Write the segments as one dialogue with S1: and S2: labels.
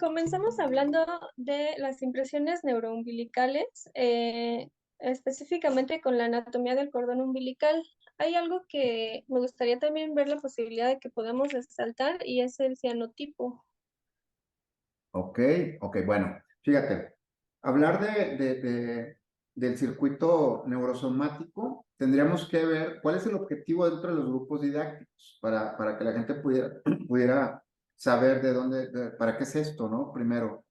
S1: Comenzamos hablando de las impresiones neuroumbilicales, específicamente con la anatomía del cordón umbilical. Hay algo que me gustaría también ver la posibilidad de que podamos resaltar y es el cianotipo.
S2: Ok, ok, bueno, fíjate, hablar del circuito neurosomático, tendríamos que ver cuál es el objetivo dentro de los grupos didácticos para que la gente pudiera saber para qué es esto, ¿no? Primero,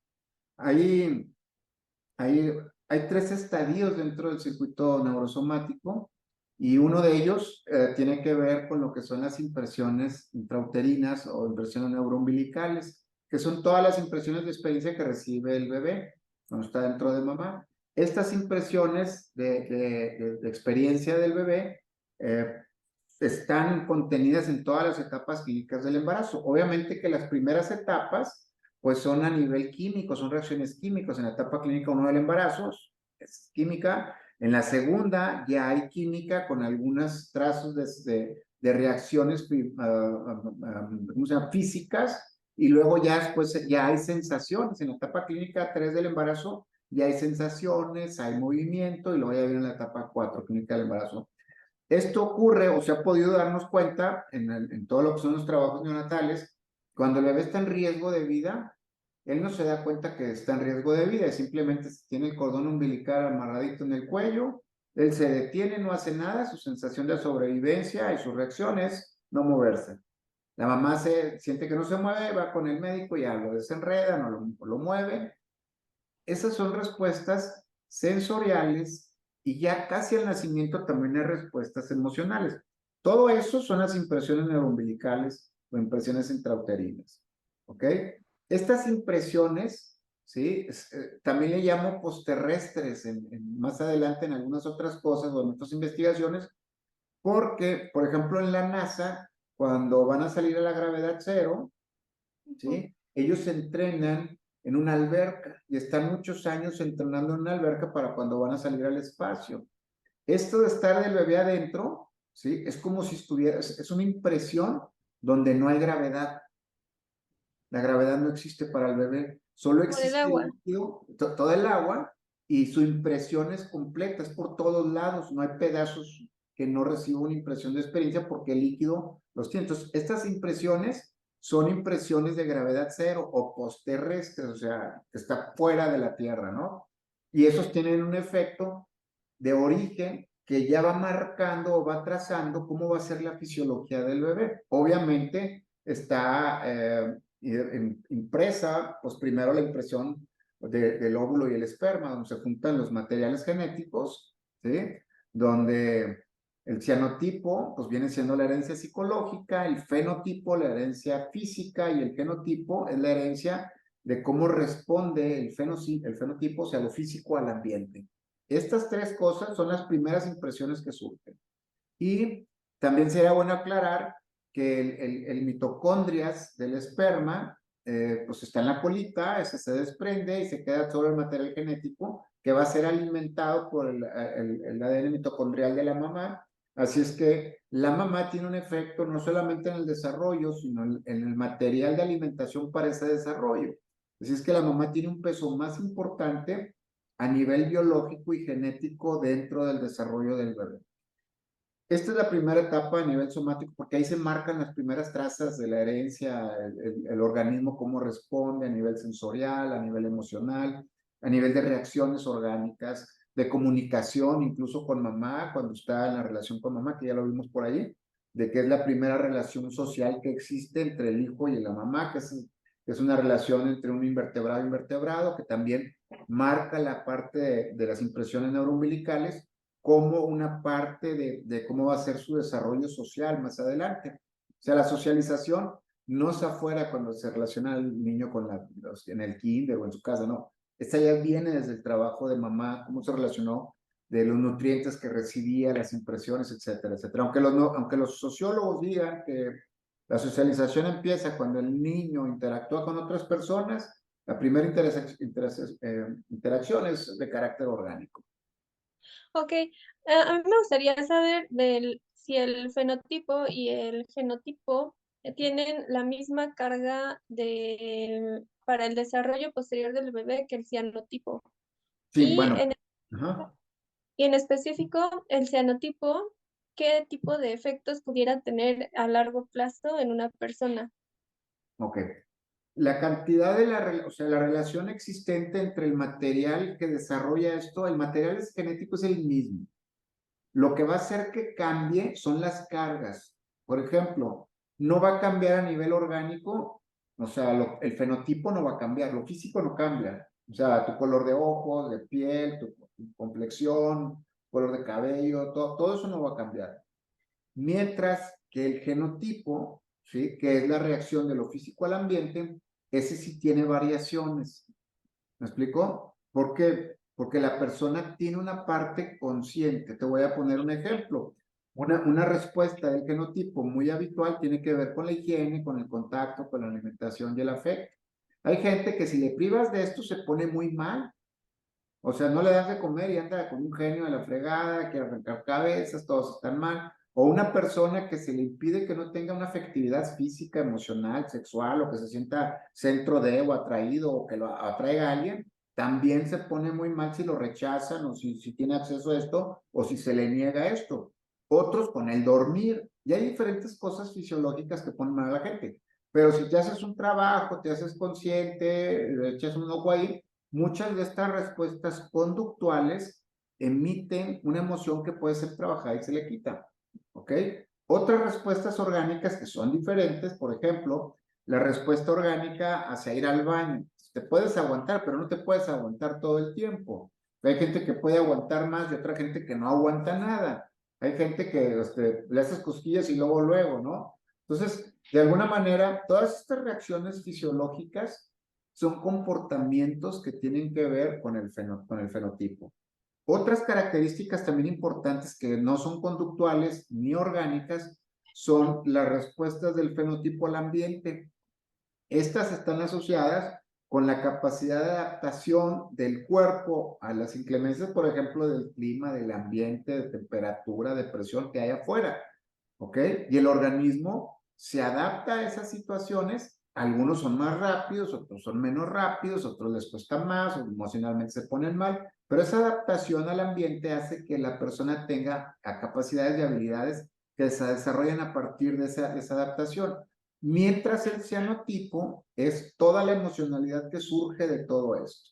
S2: hay, hay, hay tres estadios dentro del circuito neurosomático y uno de ellos tiene que ver con lo que son las impresiones intrauterinas o impresiones neuroumbilicales, que son todas las impresiones de experiencia que recibe el bebé cuando está dentro de mamá. Estas impresiones de experiencia del bebé eh, están contenidas en todas las etapas clínicas del embarazo. Obviamente que las primeras etapas pues son a nivel químico, son reacciones químicas. En la etapa clínica 1 del embarazo es química. En la segunda ya hay química con algunos trazos de reacciones ¿cómo se llama? Físicas, y luego ya después ya hay sensaciones. En la etapa clínica 3 del embarazo ya hay sensaciones, hay movimiento, y luego ya viene la etapa 4 clínica del embarazo. Esto ocurre, o se ha podido darnos cuenta en todo lo que son los trabajos neonatales, cuando el bebé está en riesgo de vida. Él no se da cuenta que está en riesgo de vida, simplemente tiene el cordón umbilical amarradito en el cuello, él se detiene, no hace nada, su sensación de sobrevivencia y su reacción es no moverse. La mamá se siente que no se mueve, va con el médico, ya lo desenreda, no lo mueve. Esas son respuestas sensoriales, y ya casi al nacimiento también hay respuestas emocionales. Todo eso son las impresiones neuroumbilicales o impresiones intrauterinas. ¿Ok? Estas impresiones, ¿sí? También le llamo postterrestres más adelante en algunas otras cosas o en otras investigaciones, porque, por ejemplo, en la NASA, cuando van a salir a la gravedad cero, ¿sí? Ellos se entrenan en una alberca y están muchos años entrenando en una alberca para cuando van a salir al espacio. Esto de estar del bebé adentro, ¿sí? Es como si estuviera, es una impresión donde no hay gravedad. La gravedad no existe para el bebé, solo
S1: Por el
S2: existe el
S1: agua.
S2: líquido, todo el agua, y su impresión es completa, es por todos lados, no hay pedazos que no reciban una impresión de experiencia porque el líquido los tiene. Entonces, estas impresiones son impresiones de gravedad cero o postterrestres, o sea, que está fuera de la Tierra, ¿no? Y esos tienen un efecto de origen que ya va marcando o va trazando cómo va a ser la fisiología del bebé. Obviamente está impresa, pues primero la impresión del óvulo y el esperma, donde se juntan los materiales genéticos, ¿sí? Donde el cianotipo, pues viene siendo la herencia psicológica, el fenotipo, la herencia física, y el genotipo es la herencia de cómo responde el fenotipo, o sea, lo físico al ambiente. Estas tres cosas son las primeras impresiones que surgen. Y también sería bueno aclarar que el mitocondrias del esperma, pues está en la colita, ese se desprende y se queda todo el material genético que va a ser alimentado por el ADN mitocondrial de la mamá. Así es que la mamá tiene un efecto no solamente en el desarrollo, sino en el material de alimentación para ese desarrollo. Así es que la mamá tiene un peso más importante a nivel biológico y genético dentro del desarrollo del bebé. Esta es la primera etapa a nivel somático, porque ahí se marcan las primeras trazas de la herencia, el organismo cómo responde a nivel sensorial, a nivel emocional, a nivel de reacciones orgánicas, de comunicación, incluso con mamá, cuando está en la relación con mamá, que ya lo vimos por ahí, de que es la primera relación social que existe entre el hijo y la mamá, que es una relación entre un invertebrado e invertebrado, que también marca la parte de las impresiones neuroumbilicales como una parte de cómo va a ser su desarrollo social más adelante. O sea, la socialización no es afuera cuando se relaciona el niño con en el kinder o en su casa, no. Esta ya viene desde el trabajo de mamá, cómo se relacionó, de los nutrientes que recibía, las impresiones, etcétera, etcétera. Aunque los sociólogos digan que la socialización empieza cuando el niño interactúa con otras personas, la primera interacción es de carácter orgánico.
S1: Ok, a mí me gustaría saber si el fenotipo y el genotipo tienen la misma carga de para el desarrollo posterior del bebé que el cianotipo.
S2: Sí,
S1: Y
S2: bueno.
S1: en,
S2: Ajá.
S1: y en específico, el cianotipo, ¿qué tipo de efectos pudiera tener a largo plazo en una persona?
S2: Ok. La cantidad de o sea, la relación existente entre el material que desarrolla esto, el material genético es el mismo. Lo que va a hacer que cambie son las cargas. Por ejemplo, no va a cambiar a nivel orgánico, o sea, el fenotipo no va a cambiar, lo físico no cambia. O sea, tu color de ojos, de piel, tu complexión, color de cabello, todo eso no va a cambiar. Mientras que el genotipo, ¿sí? Que es la reacción de lo físico al ambiente, ese sí tiene variaciones. ¿Me explico? ¿Por qué? Porque la persona tiene una parte consciente. Te voy a poner un ejemplo. Una respuesta del genotipo muy habitual tiene que ver con la higiene, con el contacto, con la alimentación y el afecto. Hay gente que si le privas de esto se pone muy mal. O sea, no le das de comer y anda con un genio de la fregada, quiere arrancar cabezas, todos están mal. O una persona que se le impide que no tenga una afectividad física, emocional, sexual, o que se sienta centro de o atraído, o que lo atraiga a alguien, también se pone muy mal si lo rechazan, o si tiene acceso a esto, o si se le niega esto. Otros con el dormir. Y hay diferentes cosas fisiológicas que ponen mal a la gente. Pero si te haces un trabajo, te haces consciente, le echas un ojo ahí, muchas de estas respuestas conductuales emiten una emoción que puede ser trabajada y se le quita. ¿Ok? Otras respuestas orgánicas que son diferentes, por ejemplo, la respuesta orgánica hacia ir al baño. Te puedes aguantar, pero no te puedes aguantar todo el tiempo. Hay gente que puede aguantar más y otra gente que no aguanta nada. Hay gente que le haces cosquillas y luego, ¿no? Entonces, de alguna manera, todas estas reacciones fisiológicas son comportamientos que tienen que ver con con el fenotipo. Otras características también importantes que no son conductuales ni orgánicas son las respuestas del fenotipo al ambiente. Estas están asociadas con la capacidad de adaptación del cuerpo a las inclemencias, por ejemplo, del clima, del ambiente, de temperatura, de presión que hay afuera. ¿Ok? Y el organismo se adapta a esas situaciones. Algunos son más rápidos, otros son menos rápidos, otros les cuesta más, o emocionalmente se ponen mal, pero esa adaptación al ambiente hace que la persona tenga capacidades y habilidades que se desarrollan a partir de esa adaptación. Mientras el cianotipo es toda la emocionalidad que surge de todo esto.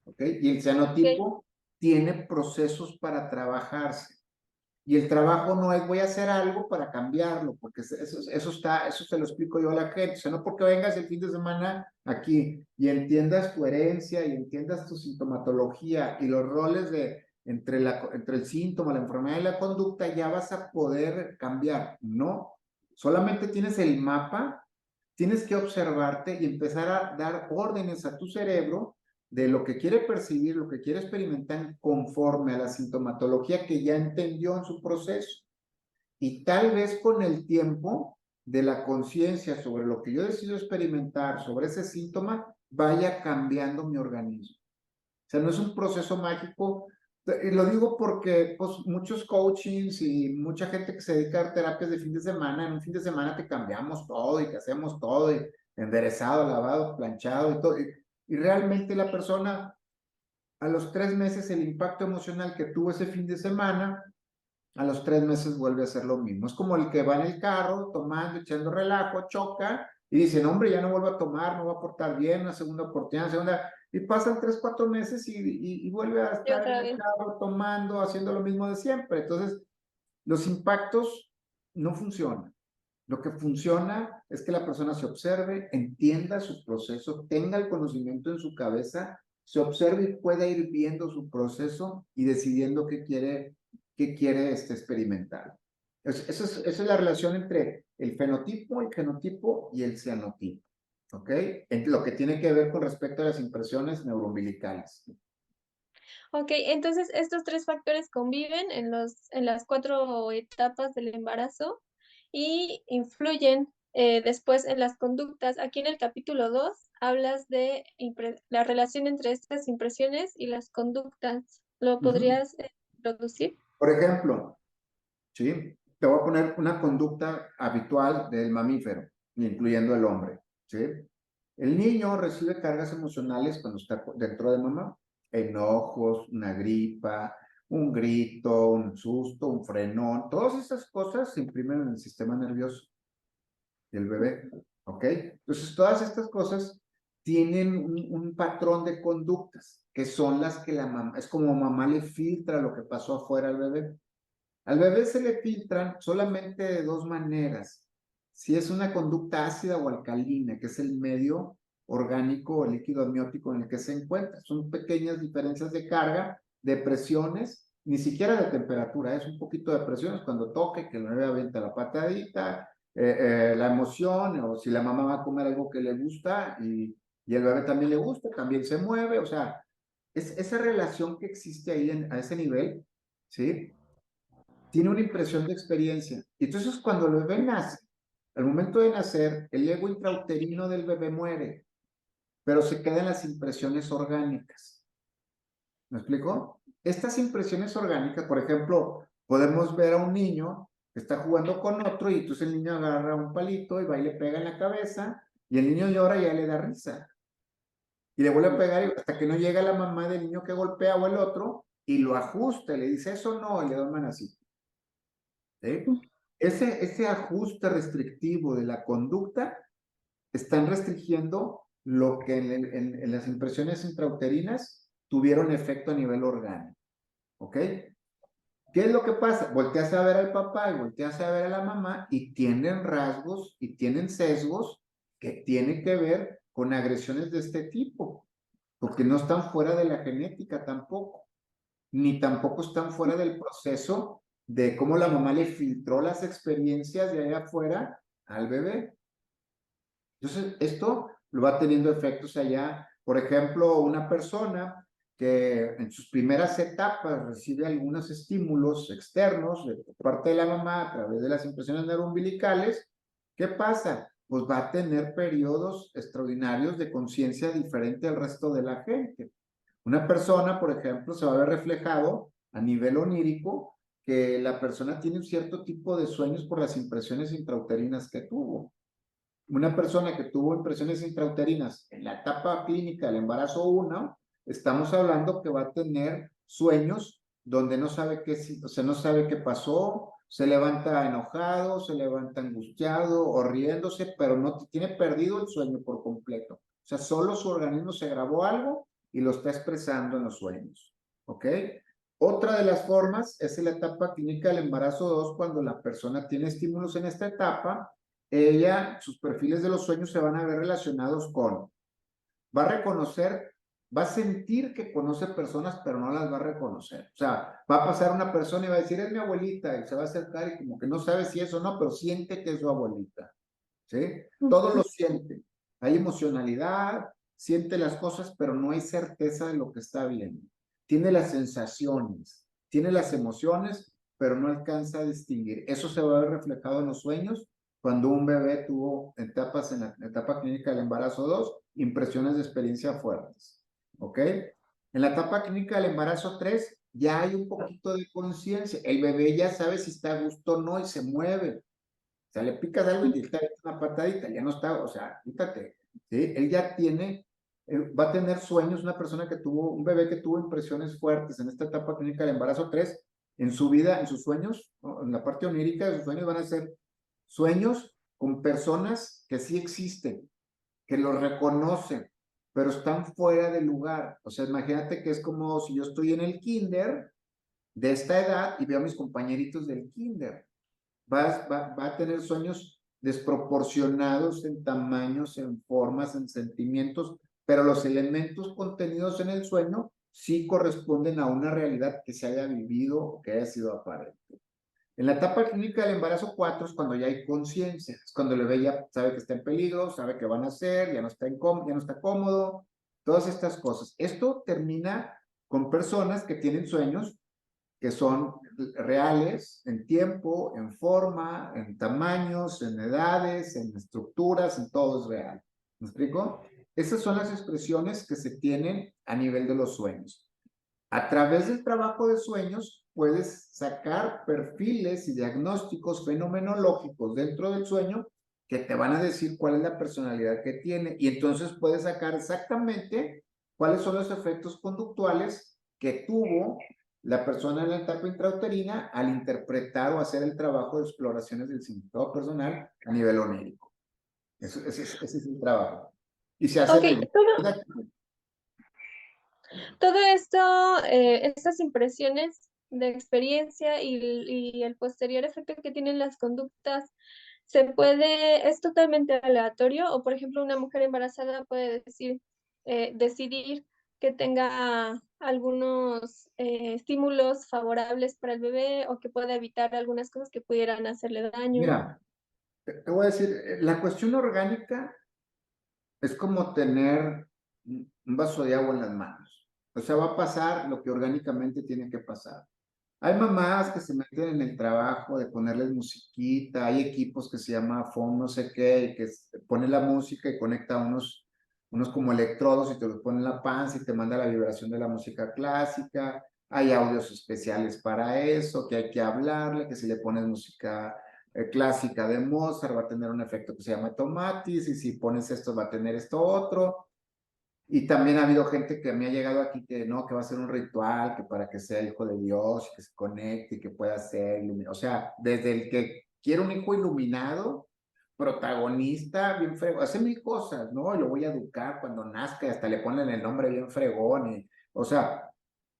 S2: ¿Ok? Y el
S1: Ok,
S2: cianotipo tiene procesos para trabajarse. Y el trabajo no es voy a hacer algo para cambiarlo, porque eso se lo explico yo a la gente. O sea, no porque vengas el fin de semana aquí y entiendas tu herencia y entiendas tu sintomatología y los roles entre el síntoma, la enfermedad y la conducta, ya vas a poder cambiar. No, solamente tienes el mapa, tienes que observarte y empezar a dar órdenes a tu cerebro de lo que quiere percibir, lo que quiere experimentar conforme a la sintomatología que ya entendió en su proceso. Y tal vez con el tiempo de la conciencia sobre lo que yo decido experimentar, sobre ese síntoma, vaya cambiando mi organismo. O sea, no es un proceso mágico. Y lo digo porque pues, muchos coachings y mucha gente que se dedica a terapias de fin de semana, en un fin de semana te cambiamos todo y te hacemos todo, y enderezado, lavado, planchado y todo. Y realmente la persona a los 3 meses el impacto emocional que tuvo ese fin de semana, a los 3 meses vuelve a ser lo mismo. Es como el que va en el carro tomando, echando relajo, choca y dice, no, hombre, ya no vuelvo a tomar, no va a portar bien, una segunda oportunidad, segunda. Y pasan 3, 4 meses y vuelve a
S1: y
S2: estar en
S1: otra
S2: el
S1: vez.
S2: carro tomando, haciendo lo mismo de siempre. Entonces, los impactos no funcionan. Lo que funciona es que la persona se observe, entienda su proceso, tenga el conocimiento en su cabeza, se observe y pueda ir viendo su proceso y decidiendo qué quiere experimentar. Esa es la relación entre el fenotipo, el genotipo y el cianotipo. ¿Ok? En lo que tiene que ver con respecto a las impresiones neuroumbilicales.
S1: Ok, entonces estos tres factores conviven en las cuatro etapas del embarazo y influyen después en las conductas. Aquí en el capítulo 2 hablas de la relación entre estas impresiones y las conductas. ¿Lo
S2: Uh -huh.
S1: podrías introducir?
S2: Por ejemplo, ¿sí? Te voy a poner una conducta habitual del mamífero, incluyendo el hombre, ¿sí? El niño recibe cargas emocionales cuando está dentro de mamá, enojos, una gripa, un grito, un susto, un frenón, todas esas cosas se imprimen en el sistema nervioso del bebé, ¿ok? Entonces, todas estas cosas tienen un patrón de conductas, que son las que la mamá, es como mamá le filtra lo que pasó afuera al bebé. Al bebé se le filtran solamente de dos maneras. Si es una conducta ácida o alcalina, que es el medio orgánico o líquido amniótico en el que se encuentra. Son pequeñas diferencias de carga, de presiones, ni siquiera de temperatura, es un poquito de presiones cuando toque, que el bebé avienta la patadita, la emoción, o si la mamá va a comer algo que le gusta y el bebé también le gusta, también se mueve, o sea, es esa relación que existe ahí a ese nivel, ¿sí? Tiene una impresión de experiencia. Y entonces cuando el bebé nace, al momento de nacer, el ego intrauterino del bebé muere, pero se quedan las impresiones orgánicas. ¿Me explico? Estas impresiones orgánicas, por ejemplo, podemos ver a un niño que está jugando con otro y entonces el niño agarra un palito y va y le pega en la cabeza y el niño llora y ya le da risa. Y le vuelve a pegar hasta que no llega la mamá del niño que golpea o el otro y lo ajusta, le dice eso no, y le da un manacito. ¿Sí? Ese ajuste restrictivo de la conducta están restringiendo lo que en las impresiones intrauterinas tuvieron efecto a nivel orgánico. ¿Ok? ¿Qué es lo que pasa? Volteas a ver al papá y volteas a ver a la mamá y tienen rasgos y tienen sesgos que tienen que ver con agresiones de este tipo, porque no están fuera de la genética tampoco, ni tampoco están fuera del proceso de cómo la mamá le filtró las experiencias de allá afuera al bebé. Entonces, esto lo va teniendo efectos allá. Por ejemplo, una persona que en sus primeras etapas recibe algunos estímulos externos de parte de la mamá a través de las impresiones neuroumbilicales, ¿qué pasa? Pues va a tener periodos extraordinarios de conciencia diferente al resto de la gente. Una persona, por ejemplo, se va a ver reflejado a nivel onírico que la persona tiene un cierto tipo de sueños por las impresiones intrauterinas que tuvo. Una persona que tuvo impresiones intrauterinas en la etapa clínica del embarazo 1, estamos hablando que va a tener sueños donde no sabe qué, o sea, no sabe qué pasó, se levanta enojado, se levanta angustiado o riéndose, pero no tiene perdido el sueño por completo. O sea, solo su organismo se grabó algo y lo está expresando en los sueños. ¿Ok? Otra de las formas es en la etapa clínica del embarazo 2, cuando la persona tiene estímulos en esta etapa, sus perfiles de los sueños se van a ver relacionados con, va a reconocer, va a sentir que conoce personas, pero no las va a reconocer. O sea, va a pasar una persona y va a decir, es mi abuelita, y se va a acercar y como que no sabe si es o no, pero siente que es su abuelita. ¿Sí? Todo lo siente. Hay emocionalidad, siente las cosas, pero no hay certeza de lo que está viendo. Tiene las sensaciones, tiene las emociones, pero no alcanza a distinguir. Eso se va a ver reflejado en los sueños cuando un bebé tuvo etapas en la etapa clínica del embarazo 2, impresiones de experiencia fuertes. ¿Ok? En la etapa clínica del embarazo 3, ya hay un poquito de conciencia. El bebé ya sabe si está a gusto o no y se mueve. O sea, le picas algo y te está una patadita, ya no está, o sea, quítate. ¿Sí? Él ya tiene, va a tener sueños, una persona que tuvo, un bebé que tuvo impresiones fuertes en esta etapa clínica del embarazo 3, en su vida, en sus sueños, ¿no? En la parte onírica de sus sueños van a ser sueños con personas que sí existen, que los reconocen, pero están fuera de lugar. O sea, imagínate que es como si yo estoy en el kinder de esta edad y veo a mis compañeritos del kinder. Va a tener sueños desproporcionados en tamaños, en formas, en sentimientos, pero los elementos contenidos en el sueño sí corresponden a una realidad que se haya vivido o que haya sido aparente. En la etapa clínica del embarazo 4 es cuando ya hay conciencia, es cuando el bebé ya sabe que está en peligro, sabe que van a hacer, ya no está, ya no está cómodo, todas estas cosas. Esto termina con personas que tienen sueños que son reales en tiempo, en forma, en tamaños, en edades, en estructuras, en todo es real. ¿Me explico? Esas son las expresiones que se tienen a nivel de los sueños. A través del trabajo de sueños puedes sacar perfiles y diagnósticos fenomenológicos dentro del sueño que te van a decir cuál es la personalidad que tiene y entonces puedes sacar exactamente cuáles son los efectos conductuales que tuvo la persona en la etapa intrauterina al interpretar o hacer el trabajo de exploraciones del significado personal a nivel onérico. Ese es el trabajo. Y se hace
S1: Ok,
S2: desde...
S1: todo esto, estas impresiones de experiencia y el posterior efecto que tienen las conductas, ¿es totalmente aleatorio? O, por ejemplo, una mujer embarazada puede decidir que tenga algunos estímulos favorables para el bebé o que pueda evitar algunas cosas que pudieran hacerle daño.
S2: Mira, te voy a decir, la cuestión orgánica es como tener un vaso de agua en las manos. O sea, va a pasar lo que orgánicamente tiene que pasar. Hay mamás que se meten en el trabajo de ponerles musiquita, hay equipos que se llama phone no sé qué, y que pone la música y conecta unos como electrodos y te los pone en la panza y te manda la vibración de la música clásica. Hay audios especiales para eso, que hay que hablarle, que si le pones música clásica de Mozart va a tener un efecto que se llama tomatis, y si pones esto va a tener esto otro. Y también ha habido gente que me ha llegado aquí que no, que va a ser un ritual, que para que sea hijo de Dios, que se conecte y que pueda ser iluminado. O sea, desde el que quiere un hijo iluminado, protagonista, bien fregón, hace mil cosas, ¿no? Lo voy a educar cuando nazca y hasta le ponen el nombre bien fregón. O sea,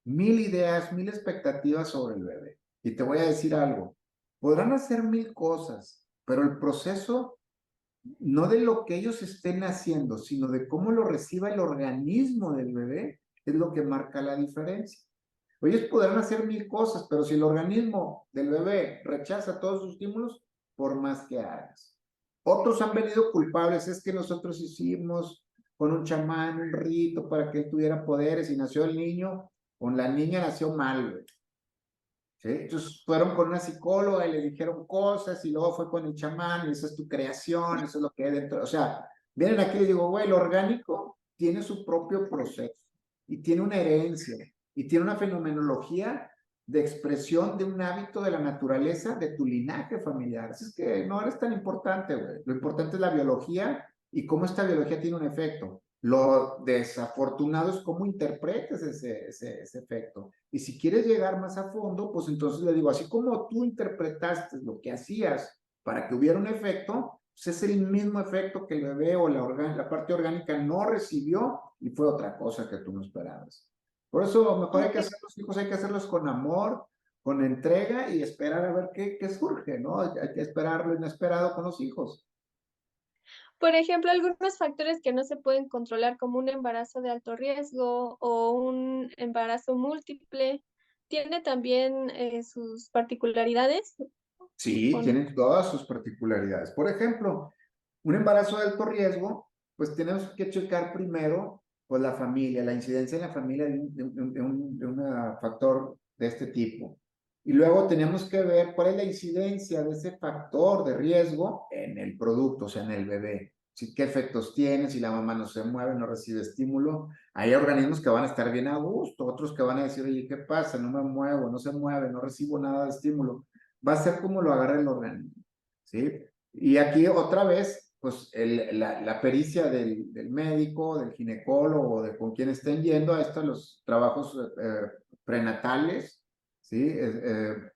S2: mil ideas, mil expectativas sobre el bebé. Y te voy a decir algo, podrán hacer mil cosas, pero el proceso no de lo que ellos estén haciendo, sino de cómo lo reciba el organismo del bebé, es lo que marca la diferencia. Ellos podrán hacer mil cosas, pero si el organismo del bebé rechaza todos sus estímulos, por más que hagas. Otros han venido culpables, es que nosotros hicimos con un chamán un rito para que él tuviera poderes y nació el niño, con la niña nació mal, güey. ¿Sí? Entonces fueron con una psicóloga y le dijeron cosas y luego fue con el chamán y esa es tu creación, eso es lo que hay dentro. O sea, vienen aquí y digo, güey, lo orgánico tiene su propio proceso y tiene una herencia y tiene una fenomenología de expresión de un hábito de la naturaleza de tu linaje familiar. Así es que no eres tan importante, güey. Lo importante es la biología y cómo esta biología tiene un efecto. Lo desafortunado es cómo interpretes ese efecto. Y si quieres llegar más a fondo, pues entonces le digo, así como tú interpretaste lo que hacías para que hubiera un efecto, pues es el mismo efecto que el bebé o la parte orgánica no recibió y fue otra cosa que tú no esperabas. Por eso mejor hay que
S1: Ok.
S2: hacer los hijos, hay que hacerlos con amor, con entrega y esperar a ver qué surge, ¿no? Hay que esperar lo inesperado con los hijos.
S1: Por ejemplo, algunos factores que no se pueden controlar, como un embarazo de alto riesgo o un embarazo múltiple, ¿tiene también, sus particularidades
S2: Sí,
S1: o no?
S2: tienen todas sus particularidades. Por ejemplo, un embarazo de alto riesgo, pues tenemos que checar primero, pues la familia, la incidencia en la familia de un factor de este tipo. Y luego tenemos que ver cuál es la incidencia de ese factor de riesgo en el producto, o sea, en el bebé. Si, qué efectos tiene, si la mamá no se mueve, no recibe estímulo. Hay organismos que van a estar bien a gusto, otros que van a decir, oye, ¿qué pasa? No me muevo, no se mueve, no recibo nada de estímulo. Va a ser como lo agarre el organismo, ¿sí? Y aquí otra vez, pues la pericia del médico, del ginecólogo, de con quien estén yendo a estos los trabajos prenatales, ¿sí?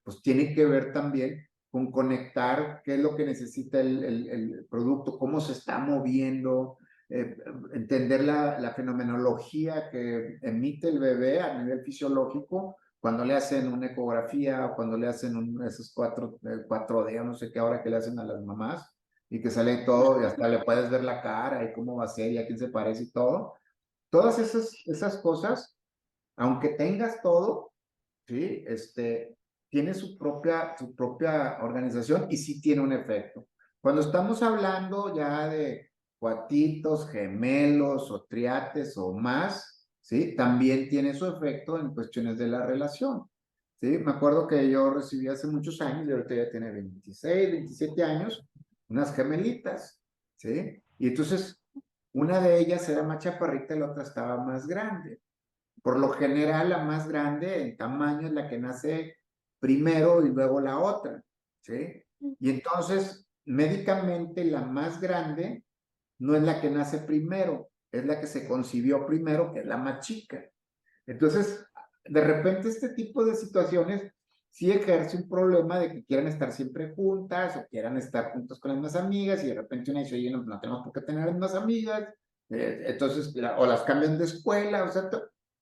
S2: Pues tiene que ver también con conectar qué es lo que necesita el producto, cómo se está moviendo, entender la fenomenología que emite el bebé a nivel fisiológico cuando le hacen una ecografía o cuando le hacen esos 4D o no sé qué ahora que le hacen a las mamás y que sale todo y hasta le puedes ver la cara y cómo va a ser y a quién se parece y todo. Todas esas cosas, aunque tengas todo, ¿sí? Tiene su propia organización y sí tiene un efecto. Cuando estamos hablando ya de cuatitos, gemelos o triates o más, ¿sí? También tiene su efecto en cuestiones de la relación, ¿sí? Me acuerdo que yo recibí hace muchos años, y ahorita ya tiene 26, 27 años, unas gemelitas, ¿sí? Y entonces una de ellas era más chaparrita y la otra estaba más grande. Por lo general, la más grande en tamaño es la que nace primero y luego la otra, ¿sí? Y entonces médicamente la más grande no es la que nace primero, es la que se concibió primero, que es la más chica. Entonces, de repente este tipo de situaciones sí ejerce un problema de que quieran estar siempre juntas o quieran estar juntos con las más amigas y de repente una dice, oye, no, no tenemos por qué tener las más amigas, entonces, o las cambian de escuela, o sea,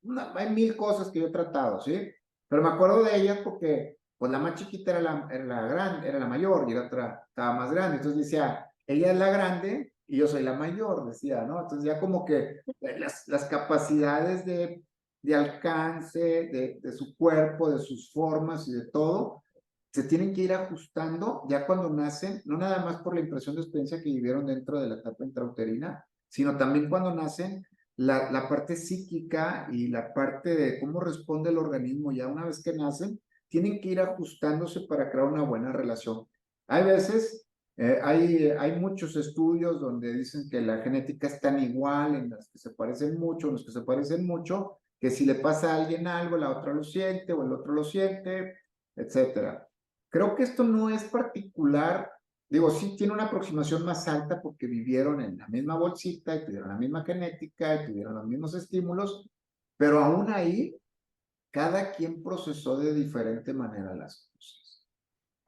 S2: no, hay mil cosas que yo he tratado, ¿sí? Pero me acuerdo de ellas porque, pues la más chiquita era la grande, era la mayor y la otra estaba más grande, entonces decía, ella es la grande y yo soy la mayor, decía, ¿no? Entonces ya como que las capacidades de alcance, de su cuerpo, de sus formas y de todo, se tienen que ir ajustando ya cuando nacen, no nada más por la impresión de experiencia que vivieron dentro de la etapa intrauterina, sino también cuando nacen la parte psíquica y la parte de cómo responde el organismo ya una vez que nacen, tienen que ir ajustándose para crear una buena relación. Hay veces, hay muchos estudios donde dicen que la genética es tan igual, en las que se parecen mucho, en los que se parecen mucho, que si le pasa a alguien algo, la otra lo siente o el otro lo siente, etcétera. Creo que esto no es particular, digo, sí tiene una aproximación más alta porque vivieron en la misma bolsita y tuvieron la misma genética y tuvieron los mismos estímulos, pero aún ahí cada quien procesó de diferente manera las cosas.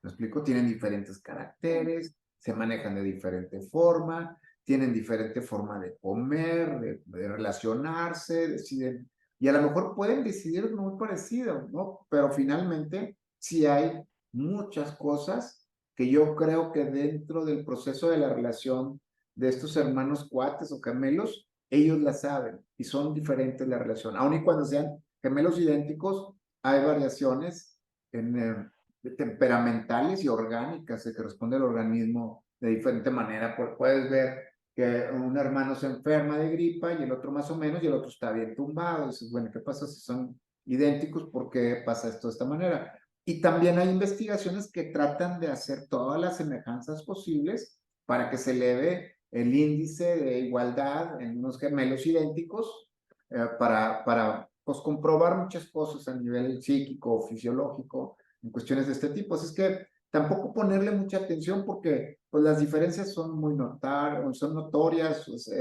S2: ¿Me explico? Tienen diferentes caracteres, se manejan de diferente forma, tienen diferente forma de comer, de relacionarse, deciden, y a lo mejor pueden decidir muy parecido, ¿no? Pero finalmente sí hay muchas cosas que yo creo que dentro del proceso de la relación de estos hermanos cuates o gemelos, ellos la saben y son diferentes la relación. Aun y cuando sean gemelos idénticos, hay variaciones en temperamentales y orgánicas que responde el organismo de diferente manera. Puedes ver que un hermano se enferma de gripa y el otro más o menos y el otro está bien tumbado. Y dices, bueno, ¿qué pasa si son idénticos? ¿Por qué pasa esto de esta manera? Y también hay investigaciones que tratan de hacer todas las semejanzas posibles para que se eleve el índice de igualdad en unos gemelos idénticos para pues, comprobar muchas cosas a nivel psíquico, fisiológico, en cuestiones de este tipo. Así es que tampoco ponerle mucha atención porque pues, las diferencias son son notorias pues,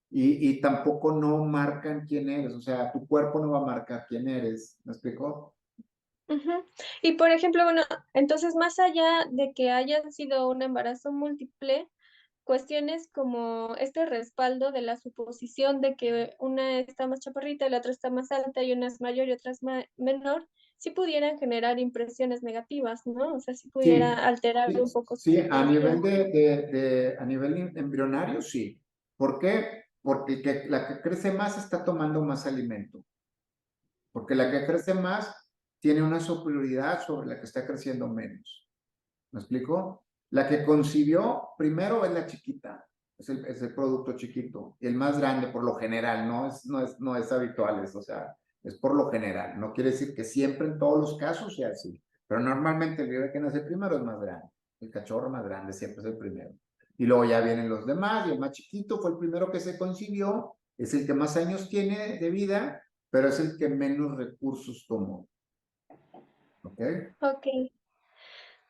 S2: y tampoco no marcan quién eres. O sea, tu cuerpo no va a marcar quién eres. ¿Me explico?
S1: Ujú. Y, por ejemplo, bueno, entonces, más allá de que haya sido un embarazo múltiple, cuestiones como este respaldo de la suposición de que una está más chaparrita y la otra está más alta y una es mayor y otra es menor, sí pudieran generar impresiones negativas, ¿no? O sea, sí
S2: Sí,
S1: pudiera alterar
S2: sí,
S1: un poco su
S2: sí, a nivel
S1: psicología.
S2: a nivel embrionario, sí. ¿Por qué? Porque la que crece más está tomando más alimento. Porque la que crece más tiene una superioridad sobre la que está creciendo menos. ¿Me explico? La que concibió primero es la chiquita, es el producto chiquito, y el más grande por lo general, no es habitual, o sea, es por lo general. No quiere decir que siempre en todos los casos sea así, pero normalmente el bebé que nace primero es más grande, el cachorro más grande siempre es el primero. Y luego ya vienen los demás, y el más chiquito fue el primero que se concibió, es el que más años tiene de vida, pero es el que menos recursos tomó. ¿Ok?
S1: Okey,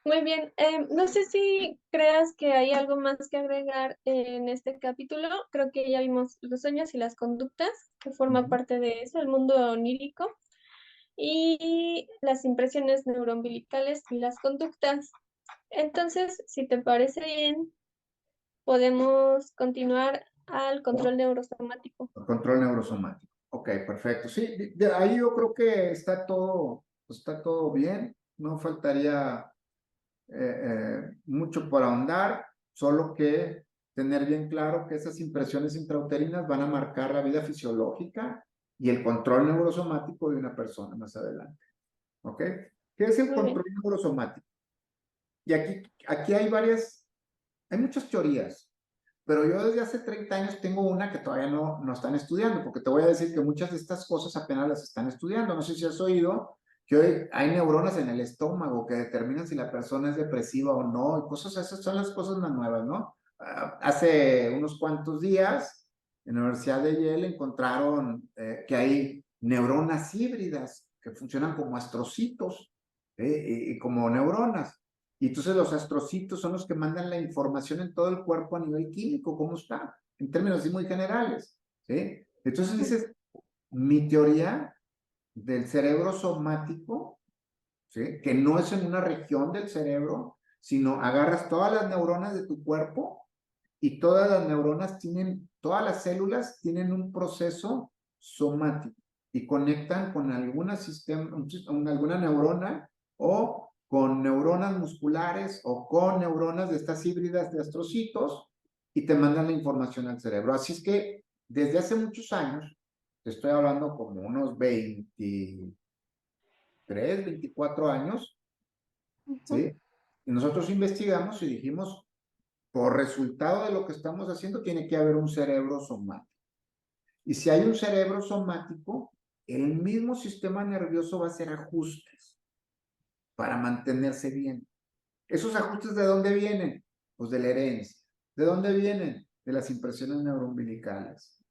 S1: muy bien. No sé si creas que hay algo más que agregar en este capítulo. Creo que ya vimos los sueños y las conductas, que forma
S2: Ujú.
S1: parte de eso, el mundo onírico, y las impresiones neuroumbilicales y las conductas. Entonces, si te parece bien, podemos continuar al control neurosomático.
S2: Control neurosomático. Ok, perfecto. Sí, de ahí yo creo que está todo bien. No faltaría mucho por ahondar, solo que tener bien claro que esas impresiones intrauterinas van a marcar la vida fisiológica y el control neurosomático de una persona más adelante. ¿Ok? ¿Qué es el
S1: Muy
S2: control
S1: bien.
S2: neurosomático? Y aquí hay muchas teorías. Pero yo desde hace 30 años tengo una que todavía no están estudiando, porque te voy a decir que muchas de estas cosas apenas las están estudiando. No sé si has oído que hoy hay neuronas en el estómago que determinan si la persona es depresiva o no, y cosas esas son las cosas más nuevas, ¿no? Hace unos cuantos días, en la Universidad de Yale encontraron que hay neuronas híbridas que funcionan como astrocitos y como neuronas. Y entonces los astrocitos son los que mandan la información en todo el cuerpo a nivel químico, cómo está, en términos así muy generales, ¿sí? Entonces dices, mi teoría del cerebro somático, ¿sí? Que no es en una región del cerebro, sino agarras todas las neuronas de tu cuerpo y todas las neuronas tienen, todas las células tienen un proceso somático y conectan con alguna alguna neurona o con neuronas musculares o con neuronas de estas híbridas de astrocitos y te mandan la información al cerebro. Así es que desde hace muchos años, te estoy hablando como unos 23, 24 años, ¿sí? Y nosotros investigamos y dijimos, por resultado de lo que estamos haciendo, tiene que haber un cerebro somático. Y si hay un cerebro somático, el mismo sistema nervioso va a hacer ajustes para mantenerse bien. ¿Esos ajustes de dónde vienen? Pues de la herencia. ¿De dónde vienen? De las impresiones neuroumbilicales.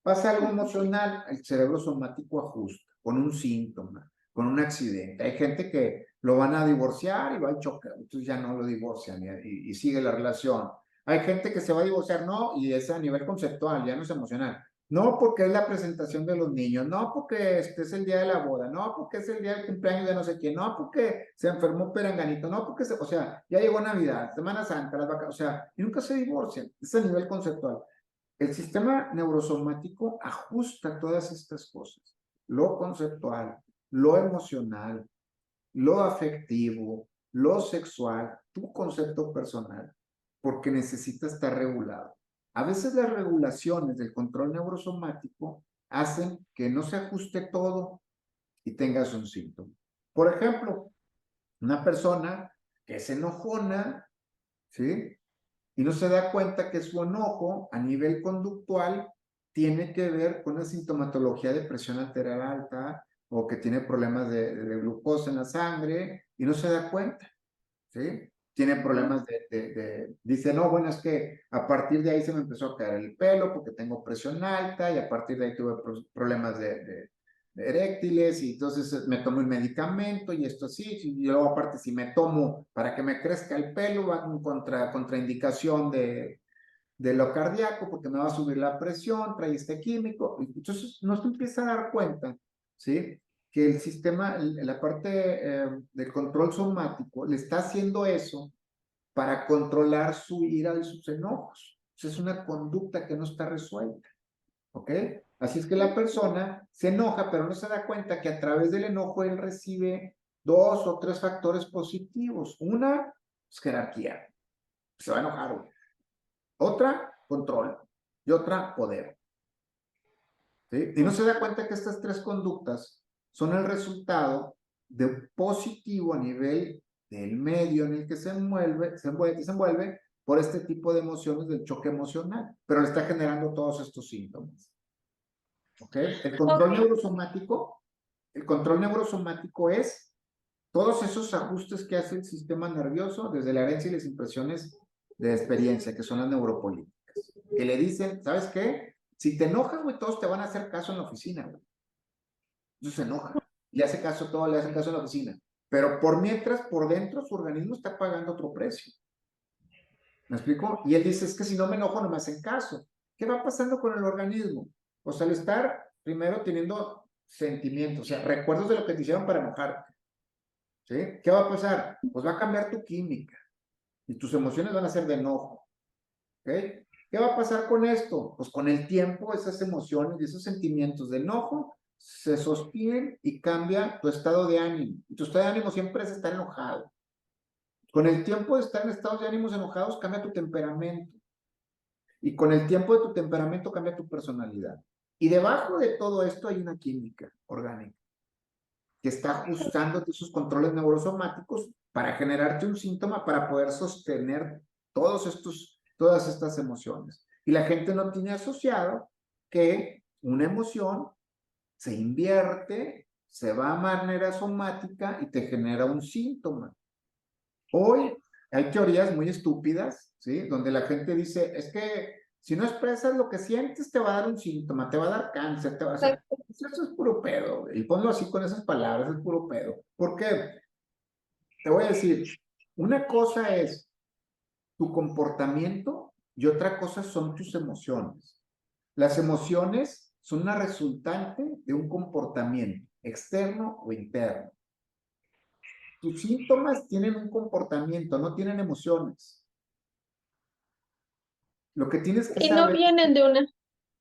S2: Pasa algo emocional, el cerebro somático ajusta con un síntoma, con un accidente. Hay gente que lo van a divorciar y va al choque, entonces ya no lo divorcian y sigue la relación. Hay gente que se va a divorciar, no, y es a nivel conceptual, ya no es emocional. No porque es la presentación de los niños, no porque este es el día de la boda, no porque es el día del cumpleaños de no sé quién, no porque se enfermó Peranganito, no porque o sea, ya llegó Navidad, Semana Santa, las vacaciones, o sea, y nunca se divorcian, es a nivel conceptual. El sistema neurosomático ajusta todas estas cosas, lo conceptual, lo emocional, lo afectivo, lo sexual, tu concepto personal, porque necesita estar regulado. A veces las regulaciones del control neurosomático hacen que no se ajuste todo y tengas un síntoma. Por ejemplo, una persona que es enojona, ¿sí? Y no se da cuenta que su enojo a nivel conductual tiene que ver con una sintomatología de presión arterial alta o que tiene problemas de glucosa en la sangre y no se da cuenta, ¿sí? Tiene problemas dice, no, bueno, es que a partir de ahí se me empezó a caer el pelo porque tengo presión alta y a partir de ahí tuve problemas de eréctiles y entonces me tomo un medicamento y esto sí, y luego aparte si me tomo para que me crezca el pelo va con contraindicación de lo cardíaco porque me va a subir la presión, trae este químico, entonces no se empieza a dar cuenta, ¿sí? Que el sistema, la parte del control somático le está haciendo eso para controlar su ira y sus enojos. Es una conducta que no está resuelta, ¿ok? Así es que la persona se enoja, pero no se da cuenta que a través del enojo él recibe 2 o 3 factores positivos. Una, pues, jerarquía. Se va a enojar, güey. Otra, control. Y otra, poder. ¿Sí? Y no se da cuenta que estas 3 conductas son el resultado de un positivo a nivel del medio en el que se envuelve por este tipo de emociones del choque emocional, pero le está generando todos estos síntomas. ¿Ok? El control neurosomático es todos esos ajustes que hace el sistema nervioso desde la herencia y las impresiones de experiencia, que son las neuropolíticas, que le dicen, ¿sabes qué? Si te enojas, güey, todos te van a hacer caso en la oficina, güey. Entonces se enoja, le hace caso todo, le hacen caso en la oficina. Pero por mientras, por dentro, su organismo está pagando otro precio. ¿Me explico? Y él dice, es que si no me enojo, no me hacen caso. ¿Qué va pasando con el organismo? Pues al estar primero teniendo sentimientos, o sea, recuerdos de lo que te hicieron para enojarte. ¿Sí? ¿Qué va a pasar? Pues va a cambiar tu química y tus emociones van a ser de enojo. ¿Ok? ¿Qué va a pasar con esto? Pues con el tiempo esas emociones y esos sentimientos de enojo se sostienen y cambia tu estado de ánimo. Y tu estado de ánimo siempre es estar enojado. Con el tiempo de estar en estados de ánimos enojados cambia tu temperamento. Y con el tiempo de tu temperamento cambia tu personalidad. Y debajo de todo esto hay una química orgánica que está ajustando esos controles neurosomáticos para generarte un síntoma para poder sostener todas estas emociones. Y la gente no tiene asociado que una emoción se invierte, se va a manera somática y te genera un síntoma. Hoy hay teorías muy estúpidas, ¿sí? Donde la gente dice, es que si no expresas lo que sientes, te va a dar un síntoma, te va a dar cáncer, te va a... O sea, eso es puro pedo, y ponlo así con esas palabras, es puro pedo. ¿Por qué? Te voy a decir, Una cosa es tu comportamiento y otra cosa son tus emociones. Las emociones son una resultante de un comportamiento externo o interno. Tus síntomas tienen un comportamiento, no tienen emociones. Lo que tienes que
S1: Y no
S2: saber,
S1: vienen de una,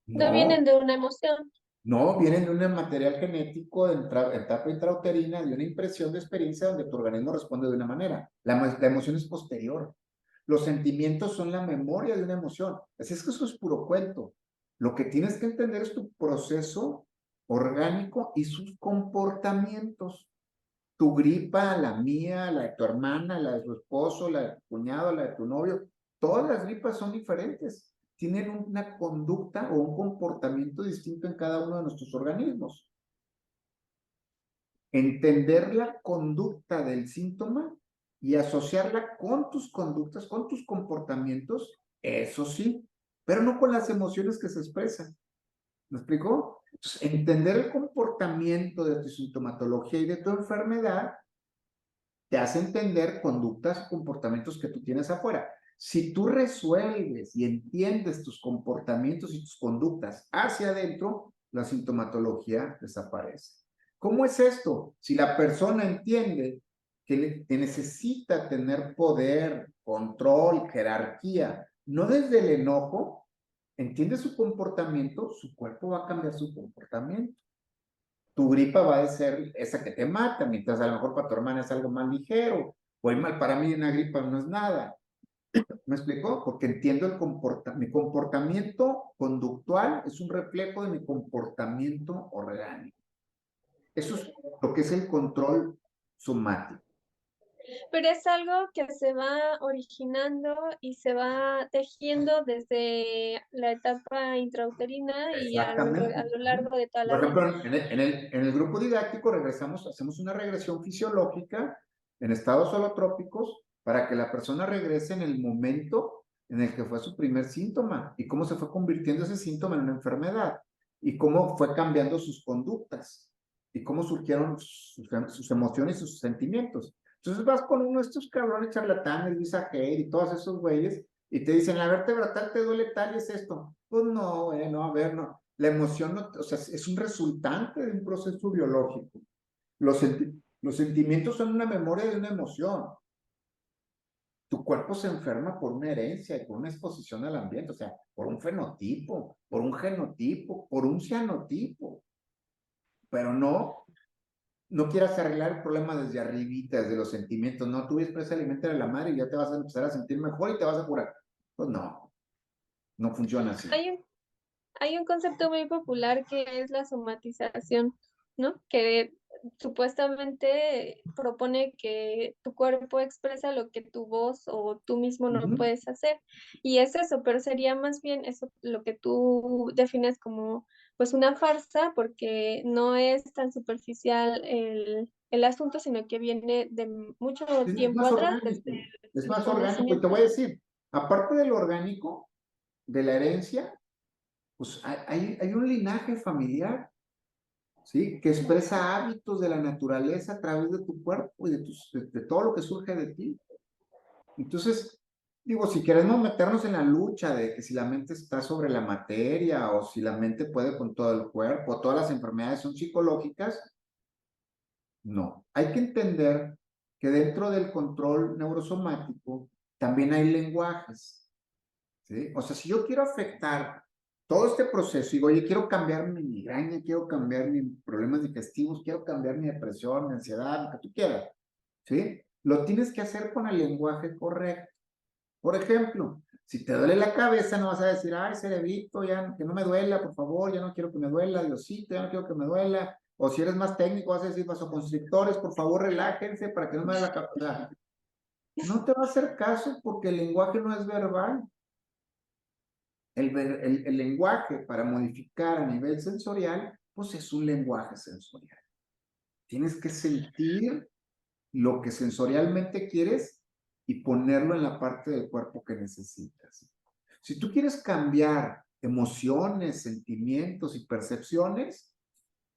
S1: no vienen
S2: no,
S1: de una emoción.
S2: no, vienen de un material genético de etapa intrauterina, de una impresión de experiencia donde tu organismo responde de una manera. La emoción es posterior. Los sentimientos son la memoria de una emoción. Así es que eso es puro cuento. Lo que tienes que entender es tu proceso orgánico y sus comportamientos. Tu gripa, la mía, la de tu hermana, la de tu esposo, la de tu cuñado, la de tu novio, todas las gripas son diferentes. Tienen una conducta o un comportamiento distinto en cada uno de nuestros organismos. Entender la conducta del síntoma y asociarla con tus conductas, con tus comportamientos, eso sí, pero no con las emociones que se expresan. ¿Me explicó? Entonces, entender el comportamiento de tu sintomatología y de tu enfermedad te hace entender conductas, comportamientos que tú tienes afuera. Si tú resuelves y entiendes tus comportamientos y tus conductas hacia adentro, la sintomatología desaparece. ¿Cómo es esto? Si la persona entiende que necesita tener poder, control, jerarquía, no desde el enojo, entiende su comportamiento, su cuerpo va a cambiar su comportamiento. Tu gripa va a ser esa que te mata, mientras a lo mejor para tu hermana es algo más ligero, o mal para mí una gripa no es nada. ¿Me explicó? Porque entiendo mi comportamiento conductual es un reflejo de mi comportamiento orgánico. Eso es lo que es el control somático.
S1: Pero es algo que se va originando y se va tejiendo desde la etapa intrauterina y a
S2: Exactamente.
S1: lo largo de toda la
S2: Por
S1: vida.
S2: ejemplo, en el grupo didáctico hacemos una regresión fisiológica en estados holotrópicos para que la persona regrese en el momento en el que fue su primer síntoma y cómo se fue convirtiendo ese síntoma en una enfermedad y cómo fue cambiando sus conductas y cómo surgieron sus emociones y sus sentimientos. Entonces vas con uno de estos cabrones charlatanes, Luis Ajer y todos esos güeyes y te dicen, la vértebra tal te duele tal y es esto. Pues no, no, a ver, no. La emoción, no, o sea, es un resultante de un proceso biológico. Los sentimientos son una memoria de una emoción. Tu cuerpo se enferma por una herencia y por una exposición al ambiente, o sea, por un fenotipo, por un genotipo, por un cianotipo. Pero no quieras arreglar el problema desde arribita, desde los sentimientos. No, tú expresa alimentar a la madre y ya te vas a empezar a sentir mejor y te vas a curar. Pues no, no funciona así.
S1: Hay un, hay un concepto muy popular que es la somatización, ¿no? Que supuestamente propone que tu cuerpo expresa lo que tu voz o tú mismo
S2: Uh
S1: no
S2: -huh.
S1: puedes hacer. Y es eso, pero sería más bien eso lo que tú defines como pues una farsa, porque no es tan superficial el asunto, sino que viene de mucho
S2: Es
S1: tiempo
S2: más
S1: atrás,
S2: orgánico,
S1: desde
S2: es
S1: el
S2: más orgánico. Y te
S1: conocimiento.
S2: voy a decir, aparte del orgánico, de la herencia, pues hay un linaje familiar, ¿sí? Que expresa hábitos de la naturaleza a través de tu cuerpo y de todo lo que surge de ti. Entonces, digo, si queremos meternos en la lucha de que si la mente está sobre la materia o si la mente puede con todo el cuerpo, todas las enfermedades son psicológicas, no. Hay que entender que dentro del control neurosomático también hay lenguajes, ¿sí? O sea, si yo quiero afectar todo este proceso, digo, oye, quiero cambiar mi migraña, quiero cambiar mis problemas digestivos, quiero cambiar mi depresión, mi ansiedad, lo que tú quieras, ¿sí? Lo tienes que hacer con el lenguaje correcto. Por ejemplo, si te duele la cabeza, no vas a decir, ay, cerebrito, ya que no me duela, por favor, ya no quiero que me duela, Diosito, ya no quiero que me duela. O si eres más técnico, vas a decir, vasoconstrictores, por favor, relájense para que no me duele la cabeza. No te va a hacer caso porque el lenguaje no es verbal. El lenguaje para modificar a nivel sensorial, pues es un lenguaje sensorial. Tienes que sentir lo que sensorialmente quieres y ponerlo en la parte del cuerpo que necesitas. Si tú quieres cambiar emociones, sentimientos y percepciones,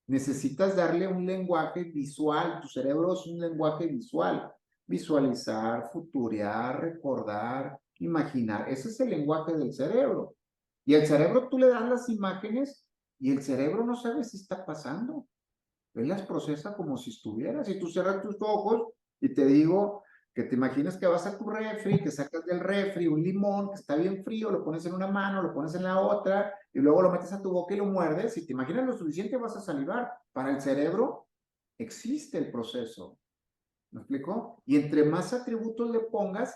S2: necesitas darle un lenguaje visual. Tu cerebro es un lenguaje visual. visualizar, futurear, recordar, imaginar. Ese es el lenguaje del cerebro. Y al cerebro tú le das las imágenes y el cerebro no sabe si está pasando. Él las procesa como si estuviera. Si tú cierras tus ojos y te digo que te imaginas que vas a tu refri, que sacas del refri un limón que está bien frío, lo pones en una mano, lo pones en la otra, y luego lo metes a tu boca y lo muerdes. Si te imaginas lo suficiente, vas a salivar. Para el cerebro existe el proceso. ¿Me explico? Y entre más atributos le pongas,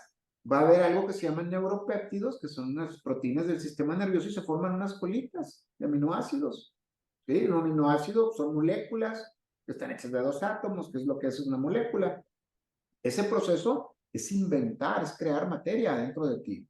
S2: va a haber algo que se llaman neuropéptidos, que son unas proteínas del sistema nervioso y se forman unas colitas de aminoácidos. ¿Sí? Un aminoácido son moléculas que están hechas de dos átomos, que es lo que es una molécula. Ese proceso es inventar, es crear materia dentro de ti.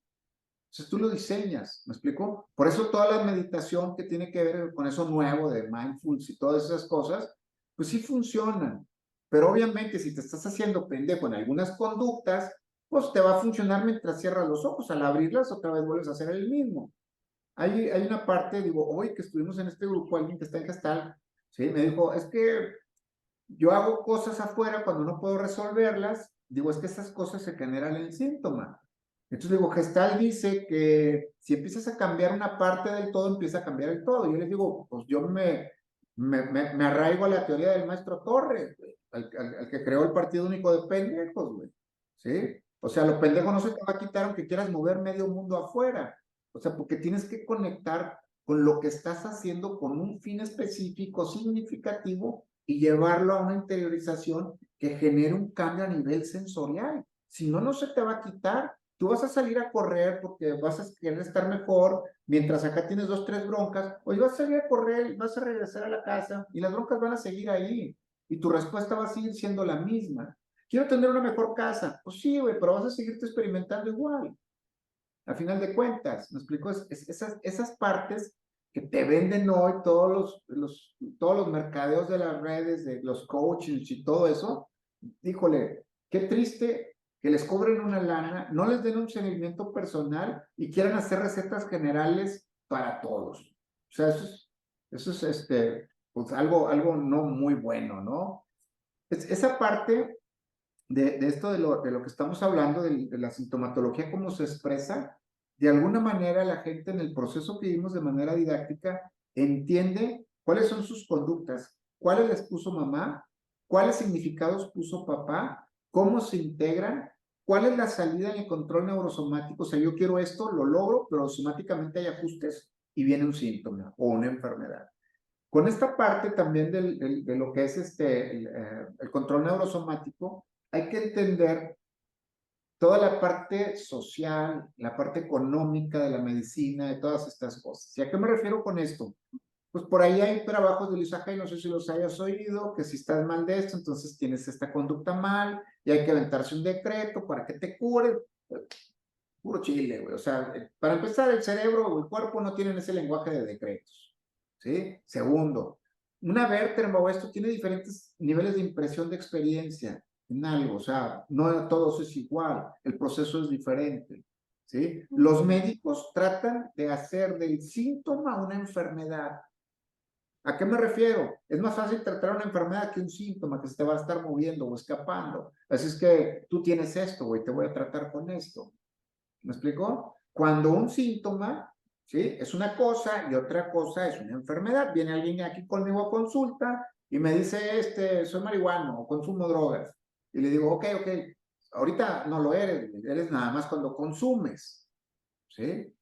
S2: Entonces tú lo diseñas, ¿me explico? Por eso toda la meditación que tiene que ver con eso nuevo de mindfulness y todas esas cosas, pues sí funcionan. Pero obviamente si te estás haciendo pendejo en algunas conductas, pues te va a funcionar mientras cierras los ojos. Al abrirlas otra vez vuelves a hacer el mismo. Hay una parte, digo, hoy que estuvimos en este grupo, alguien que está en Gestal, ¿sí? Me dijo, es que yo hago cosas afuera cuando no puedo resolverlas, digo, es que esas cosas se generan el síntoma. Entonces digo, Gestal dice que si empiezas a cambiar una parte del todo, empieza a cambiar el todo. Yo les digo, pues yo me arraigo a la teoría del maestro Torres, güey, al que creó el Partido Único de Pendejos, güey. ¿Sí? O sea, lo pendejo no se te va a quitar aunque quieras mover medio mundo afuera. O sea, porque tienes que conectar con lo que estás haciendo con un fin específico, significativo, y llevarlo a una interiorización que genere un cambio a nivel sensorial. Si no, no se te va a quitar. Tú vas a salir a correr porque vas a querer estar mejor, mientras acá tienes dos, tres broncas. Hoy vas a salir a correr, vas a regresar a la casa y las broncas van a seguir ahí. Y tu respuesta va a seguir siendo la misma. Quiero tener una mejor casa. Pues sí, güey, pero vas a seguirte experimentando igual. Al final de cuentas, ¿me explico? Esas partes que te venden hoy todos los mercadeos de las redes, de los coachings y todo eso, híjole, qué triste que les cobren una lana, no les den un seguimiento personal y quieran hacer recetas generales para todos. O sea, eso es pues algo no muy bueno, ¿no? Esa parte de esto de lo que estamos hablando, de la sintomatología, cómo se expresa, de alguna manera la gente en el proceso que vimos de manera didáctica entiende cuáles son sus conductas, cuáles les puso mamá, cuáles significados puso papá, cómo se integran, cuál es la salida en el control neurosomático. O sea, yo quiero esto, lo logro, pero somáticamente hay ajustes y viene un síntoma o una enfermedad. Con esta parte también de lo que es el control neurosomático, hay que entender toda la parte social, la parte económica de la medicina, de todas estas cosas. ¿Y a qué me refiero con esto? Pues por ahí hay trabajos de Luisa Hay, no sé si los hayas oído, que si estás mal de esto, entonces tienes esta conducta mal y hay que aventarse un decreto para que te cure. Puro chile, güey. O sea, para empezar, el cerebro o el cuerpo no tienen ese lenguaje de decretos. ¿Sí? Segundo, una vértebra o esto tiene diferentes niveles de impresión de experiencia en algo. O sea, no todos es igual. El proceso es diferente. ¿Sí? Los médicos tratan de hacer del síntoma una enfermedad. ¿A qué me refiero? Es más fácil tratar una enfermedad que un síntoma que se te va a estar moviendo o escapando. Así es que tú tienes esto, güey, te voy a tratar con esto. ¿Me explico? Cuando un síntoma, ¿sí? Es una cosa y otra cosa es una enfermedad. Viene alguien aquí conmigo a consulta y me dice, soy marihuano o consumo drogas. Y le digo, ok, ahorita no lo eres, eres nada más cuando consumes, ¿sí?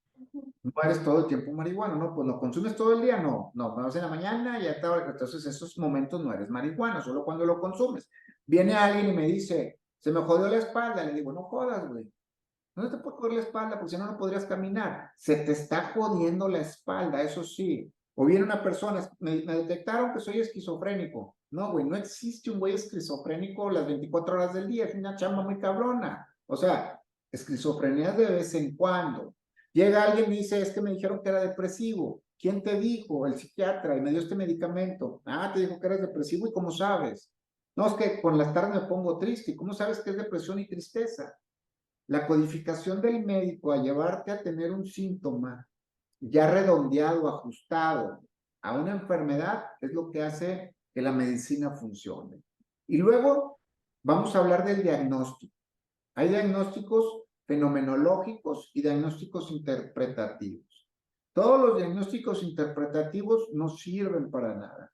S2: No eres todo el tiempo marihuano, ¿no? Pues lo consumes todo el día, no, más en la mañana y a tal hora. Entonces esos momentos no eres marihuano, solo cuando lo consumes. Viene alguien y me dice, se me jodió la espalda, le digo, no jodas, güey. No te puede joder la espalda porque si no, no podrías caminar. Se te está jodiendo la espalda, eso sí. O viene una persona, me detectaron que soy esquizofrénico. No, güey, no existe un güey esquizofrénico las 24 horas del día. Es una chamba muy cabrona. O sea, esquizofrenia de vez en cuando. Llega alguien y me dice, es que me dijeron que era depresivo. ¿Quién te dijo? El psiquiatra y me dio este medicamento. Ah, te dijo que eres depresivo y ¿cómo sabes? No, es que por las tardes me pongo triste. ¿Y cómo sabes que es depresión y tristeza? La codificación del médico a llevarte a tener un síntoma ya redondeado, ajustado a una enfermedad es lo que hace que la medicina funcione. Y luego vamos a hablar del diagnóstico. Hay diagnósticos fenomenológicos y diagnósticos interpretativos. Todos los diagnósticos interpretativos no sirven para nada.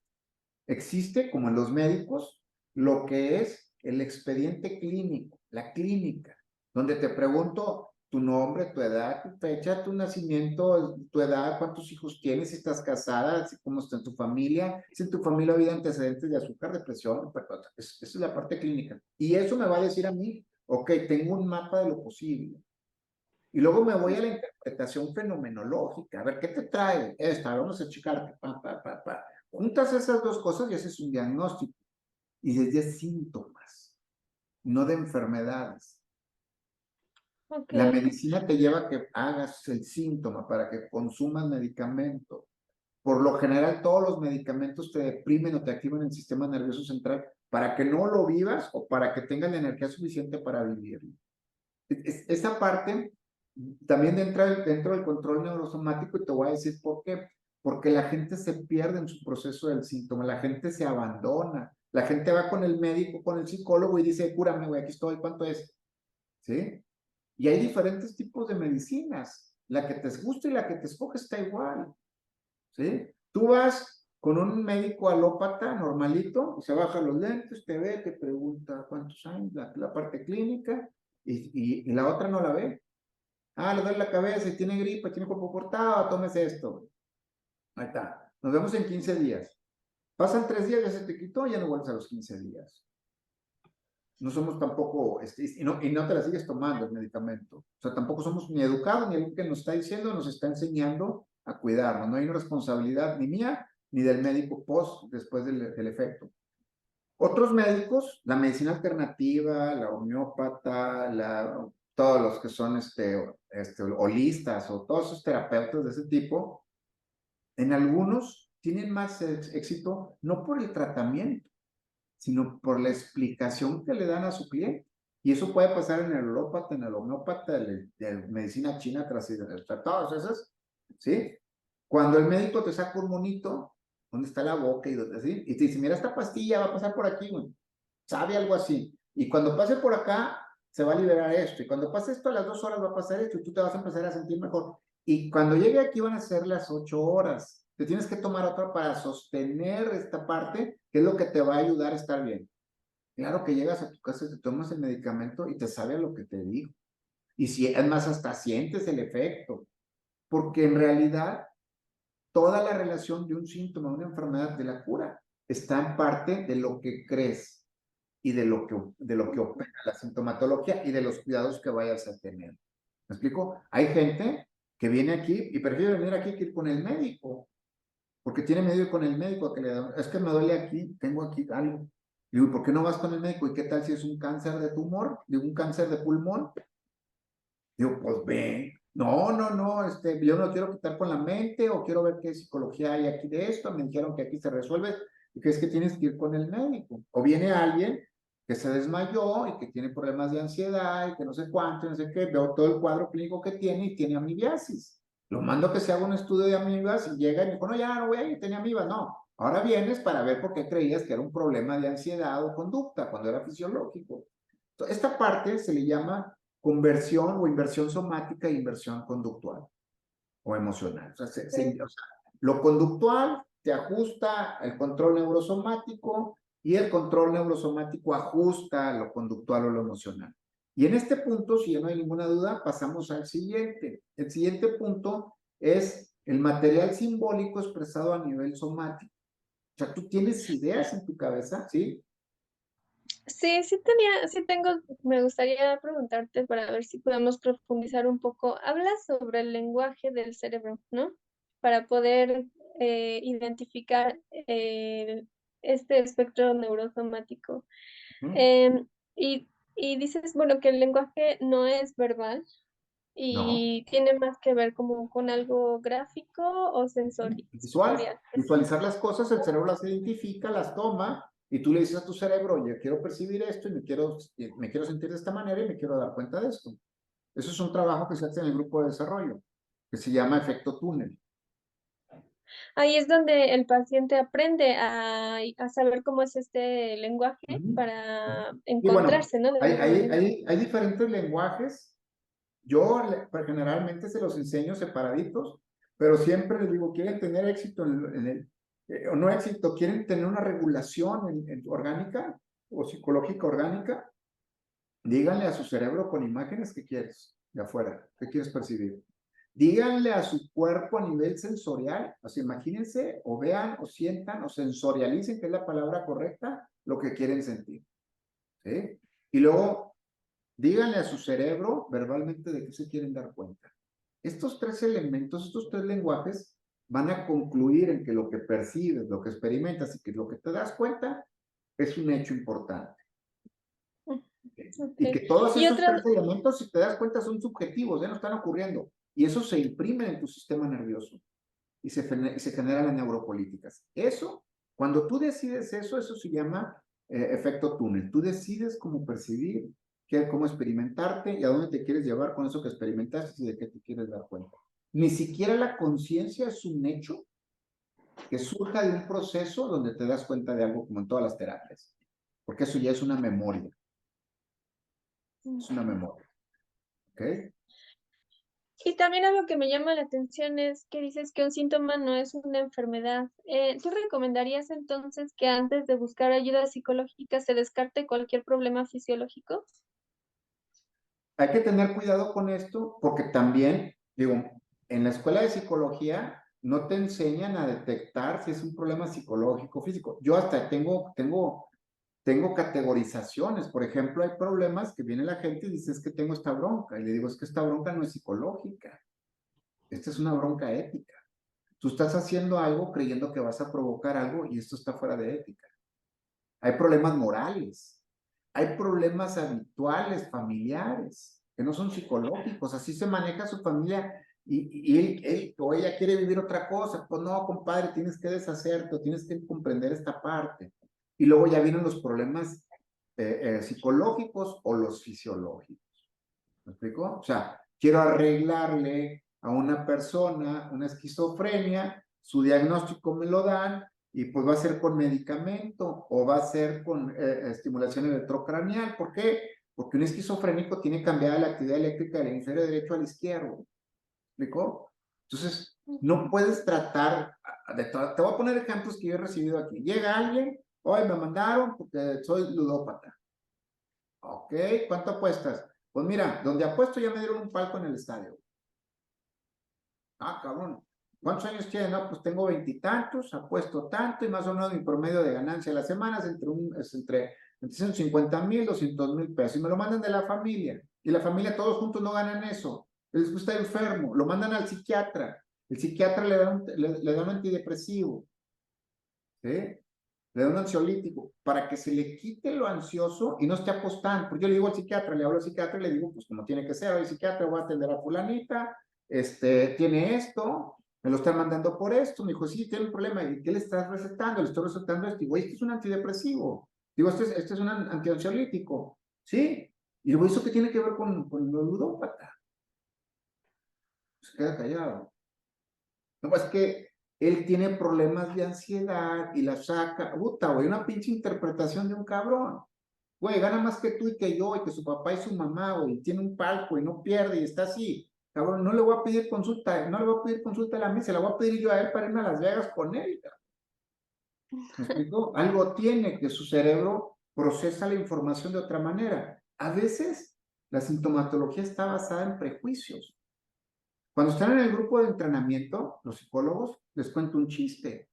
S2: Existe, como en los médicos, lo que es el expediente clínico, la clínica, donde te pregunto tu nombre, tu edad, tu fecha, tu nacimiento, tu edad, cuántos hijos tienes, si estás casada, cómo está en tu familia, si en tu familia ha habido antecedentes de azúcar, depresión, esa es la parte clínica. Y eso me va a decir a mí, ok, tengo un mapa de lo posible. Y luego me voy a la interpretación fenomenológica. A ver, ¿qué te trae? Esta, vamos a checar. Juntas esas dos cosas y haces un diagnóstico. Y desde síntomas, no de enfermedades.
S1: Ok,
S2: La medicina te lleva a que hagas el síntoma para que consumas medicamento. Por lo general, todos los medicamentos te deprimen o te activan el sistema nervioso central para que no lo vivas o para que tengas la energía suficiente para vivirlo. Esa parte también dentro del control neurosomático, y te voy a decir por qué. Porque la gente se pierde en su proceso del síntoma, la gente se abandona, la gente va con el médico, con el psicólogo y dice, cúrame, güey, aquí estoy, ¿cuánto es? ¿Sí? Y hay diferentes tipos de medicinas. La que te gusta y la que te escoge está igual. ¿Sí? Tú vas con un médico alópata normalito, y se baja los lentes, te ve, te pregunta cuántos años, la parte clínica, y la otra no la ve. Ah, le duele la cabeza y tiene gripa, tiene cuerpo cortado, tómese esto. Ahí está. Nos vemos en 15 días. Pasan 3 días, ya se te quitó, ya no vuelves a los 15 días. No somos tampoco, y no te la sigues tomando el medicamento. O sea, tampoco somos ni educados, ni algo que nos está diciendo, nos está enseñando a cuidarnos. No hay una responsabilidad ni mía, ni del médico después del efecto. Otros médicos, la medicina alternativa, la homeópata, todos los que son holistas o todos esos terapeutas de ese tipo, en algunos tienen más éxito no por el tratamiento, sino por la explicación que le dan a su cliente. Y eso puede pasar en el alópata, en el homeópata, de medicina china, todas esas, ¿sí? Cuando el médico te saca un monito, ¿dónde está la boca y dónde así? Y te dice, mira, esta pastilla va a pasar por aquí, güey. Sabe algo así. Y cuando pase por acá, se va a liberar esto. Y cuando pase esto, a las 2 horas va a pasar esto y tú te vas a empezar a sentir mejor. Y cuando llegue aquí van a ser las 8 horas. Te tienes que tomar otra para sostener esta parte, que es lo que te va a ayudar a estar bien. Claro que llegas a tu casa y te tomas el medicamento y te sabe a lo que te digo. Y si es más, hasta sientes el efecto. Porque en realidad, toda la relación de un síntoma, de una enfermedad, de la cura, está en parte de lo que crees y de lo que opera la sintomatología y de los cuidados que vayas a tener. ¿Me explico? Hay gente que viene aquí y prefiere venir aquí que ir con el médico, porque tiene miedo con el médico, es que me duele aquí, tengo aquí algo. Digo, ¿por qué no vas con el médico? ¿Y qué tal si es un cáncer de tumor? ¿De un cáncer de pulmón? Digo, pues ve. No, no, no, yo no lo quiero quitar con la mente o quiero ver qué psicología hay aquí de esto. Me dijeron que aquí se resuelve y que es que tienes que ir con el médico. O viene alguien que se desmayó y que tiene problemas de ansiedad y que no sé cuánto, no sé qué, veo todo el cuadro clínico que tiene y tiene amibiasis. Lo mando a que se haga un estudio de amibas y llega y me dijo, no, ya no voy a ir, tenía amibas. No, ahora vienes para ver por qué creías que era un problema de ansiedad o conducta cuando era fisiológico. Entonces, esta parte se le llama conversión o inversión somática e inversión conductual o emocional. O sea, lo conductual te ajusta el control neurosomático y el control neurosomático ajusta lo conductual o lo emocional. Y en este punto, si ya no hay ninguna duda, pasamos al siguiente. El siguiente punto es el material simbólico expresado a nivel somático. O sea, tú tienes ideas en tu cabeza, ¿sí?
S1: sí, sí tengo, me gustaría preguntarte para ver si podemos profundizar un poco. Hablas sobre el lenguaje del cerebro, ¿no? Para poder identificar este espectro neurosomático.
S2: ¿Mm?
S1: Em, y, y dices, bueno, que el lenguaje no es verbal
S2: No.
S1: y tiene más que ver como con algo gráfico o
S2: Visual,
S1: sensorial.
S2: visualizar las cosas, el cerebro las identifica, las toma, y tú le dices a tu cerebro, oye, quiero percibir esto y me quiero sentir de esta manera y me quiero dar cuenta de esto. Eso es un trabajo que se hace en el grupo de desarrollo, que se llama efecto túnel.
S1: Ahí es donde el paciente aprende a saber cómo es este lenguaje
S2: Ujú.
S1: para
S2: Y bueno,
S1: encontrarse, ¿no? De
S2: hay,
S1: alguna
S2: hay,
S1: manera.
S2: hay, hay diferentes lenguajes. Yo pues, generalmente se los enseño separaditos, pero siempre les digo, quieren tener éxito o no éxito, quieren tener una regulación orgánica o psicológica orgánica, díganle a su cerebro con imágenes que quieres de afuera, qué quieres percibir. Díganle a su cuerpo a nivel sensorial, o sea, imagínense, o vean, o sientan, o sensorialicen, que es la palabra correcta, lo que quieren sentir. ¿Sí? Y luego, díganle a su cerebro verbalmente de qué se quieren dar cuenta. Estos tres elementos, estos tres lenguajes, van a concluir en que lo que percibes, lo que experimentas y que lo que te das cuenta es un hecho importante.
S1: Mm,
S2: Y
S1: okey.
S2: que todos
S1: Y
S2: esos
S1: otra
S2: tres elementos, si te das cuenta, son subjetivos, ya no están ocurriendo. Y eso se imprime en tu sistema nervioso y se generan las neuropolíticas. Eso, cuando tú decides eso, eso se llama efecto túnel. Tú decides cómo percibir, cómo experimentarte y a dónde te quieres llevar con eso que experimentaste y de qué te quieres dar cuenta. Ni siquiera la conciencia es un hecho que surja de un proceso donde te das cuenta de algo como en todas las terapias, porque eso ya es una
S1: ujú.
S2: memoria, ¿ok?
S1: Y también algo que me llama la atención es que dices que un síntoma no es una enfermedad. ¿Tú recomendarías entonces que antes de buscar ayuda psicológica se descarte cualquier problema fisiológico?
S2: Hay que tener cuidado con esto porque también, digo, en la escuela de psicología no te enseñan a detectar si es un problema psicológico, físico. Yo hasta tengo categorizaciones. Por ejemplo, hay problemas que viene la gente y dice, es que tengo esta bronca. Y le digo, es que esta bronca no es psicológica. Esta es una bronca ética. Tú estás haciendo algo creyendo que vas a provocar algo y esto está fuera de ética. Hay problemas morales, hay problemas habituales, familiares, que no son psicológicos, así se maneja su familia y él o ella quiere vivir otra cosa, pues no, compadre, tienes que deshacerte, tienes que comprender esta parte. Y luego ya vienen los problemas psicológicos o los fisiológicos. ¿Me explico? O sea, quiero arreglarle a una persona una esquizofrenia, su diagnóstico me lo dan y pues va a ser con medicamento o va a ser con estimulación electrocraneal. ¿Por qué? Porque un esquizofrénico tiene cambiada la actividad eléctrica del hemisferio derecho al izquierdo. ¿Me explico? Entonces, no
S1: Ujú.
S2: puedes tratar te voy a poner ejemplos que yo he recibido aquí. Llega alguien, hoy me mandaron porque soy ludópata. Ok, ¿cuánto apuestas? Pues mira, donde apuesto ya me dieron un palco en el estadio. Ah, cabrón. ¿Cuántos años tienes? No, pues tengo veintitantos, apuesto tanto y más o menos mi promedio de ganancia a la semana es entre 150,000, 200,000 pesos. Y me lo mandan de la familia. Y la familia todos juntos no ganan eso. Les gusta enfermo. Lo mandan al psiquiatra. El psiquiatra le da un antidepresivo. ¿Sí? Le da un ansiolítico para que se le quite lo ansioso y no esté apostando. Porque yo le digo al psiquiatra, le hablo al psiquiatra y le digo, pues como tiene que ser, oye psiquiatra, voy a atender a fulanita, tiene esto, me lo están mandando por esto. Me dijo, sí, tiene un problema. ¿Y qué le estás recetando? Le estoy recetando esto. Digo, este es un antidepresivo. Digo, este es un antiansiolítico. ¿Sí? Y luego, ¿eso qué tiene que ver con lo ludópata? Se queda callado. No, es que él tiene problemas de ansiedad y la saca. Puta, güey, una pinche interpretación de un cabrón. Güey, gana más que tú y que yo, y que su papá y su mamá, güey, y tiene un palco y no pierde y está así. Cabrón, no le voy a pedir consulta, no le voy a pedir consulta a la misa, se la voy a pedir yo a él para irme a Las Vegas con él. ¿Me explico? Algo tiene que su cerebro procesa la información de otra manera. A veces la sintomatología está basada en prejuicios. Cuando están en el grupo de entrenamiento, los psicólogos les cuento un chiste,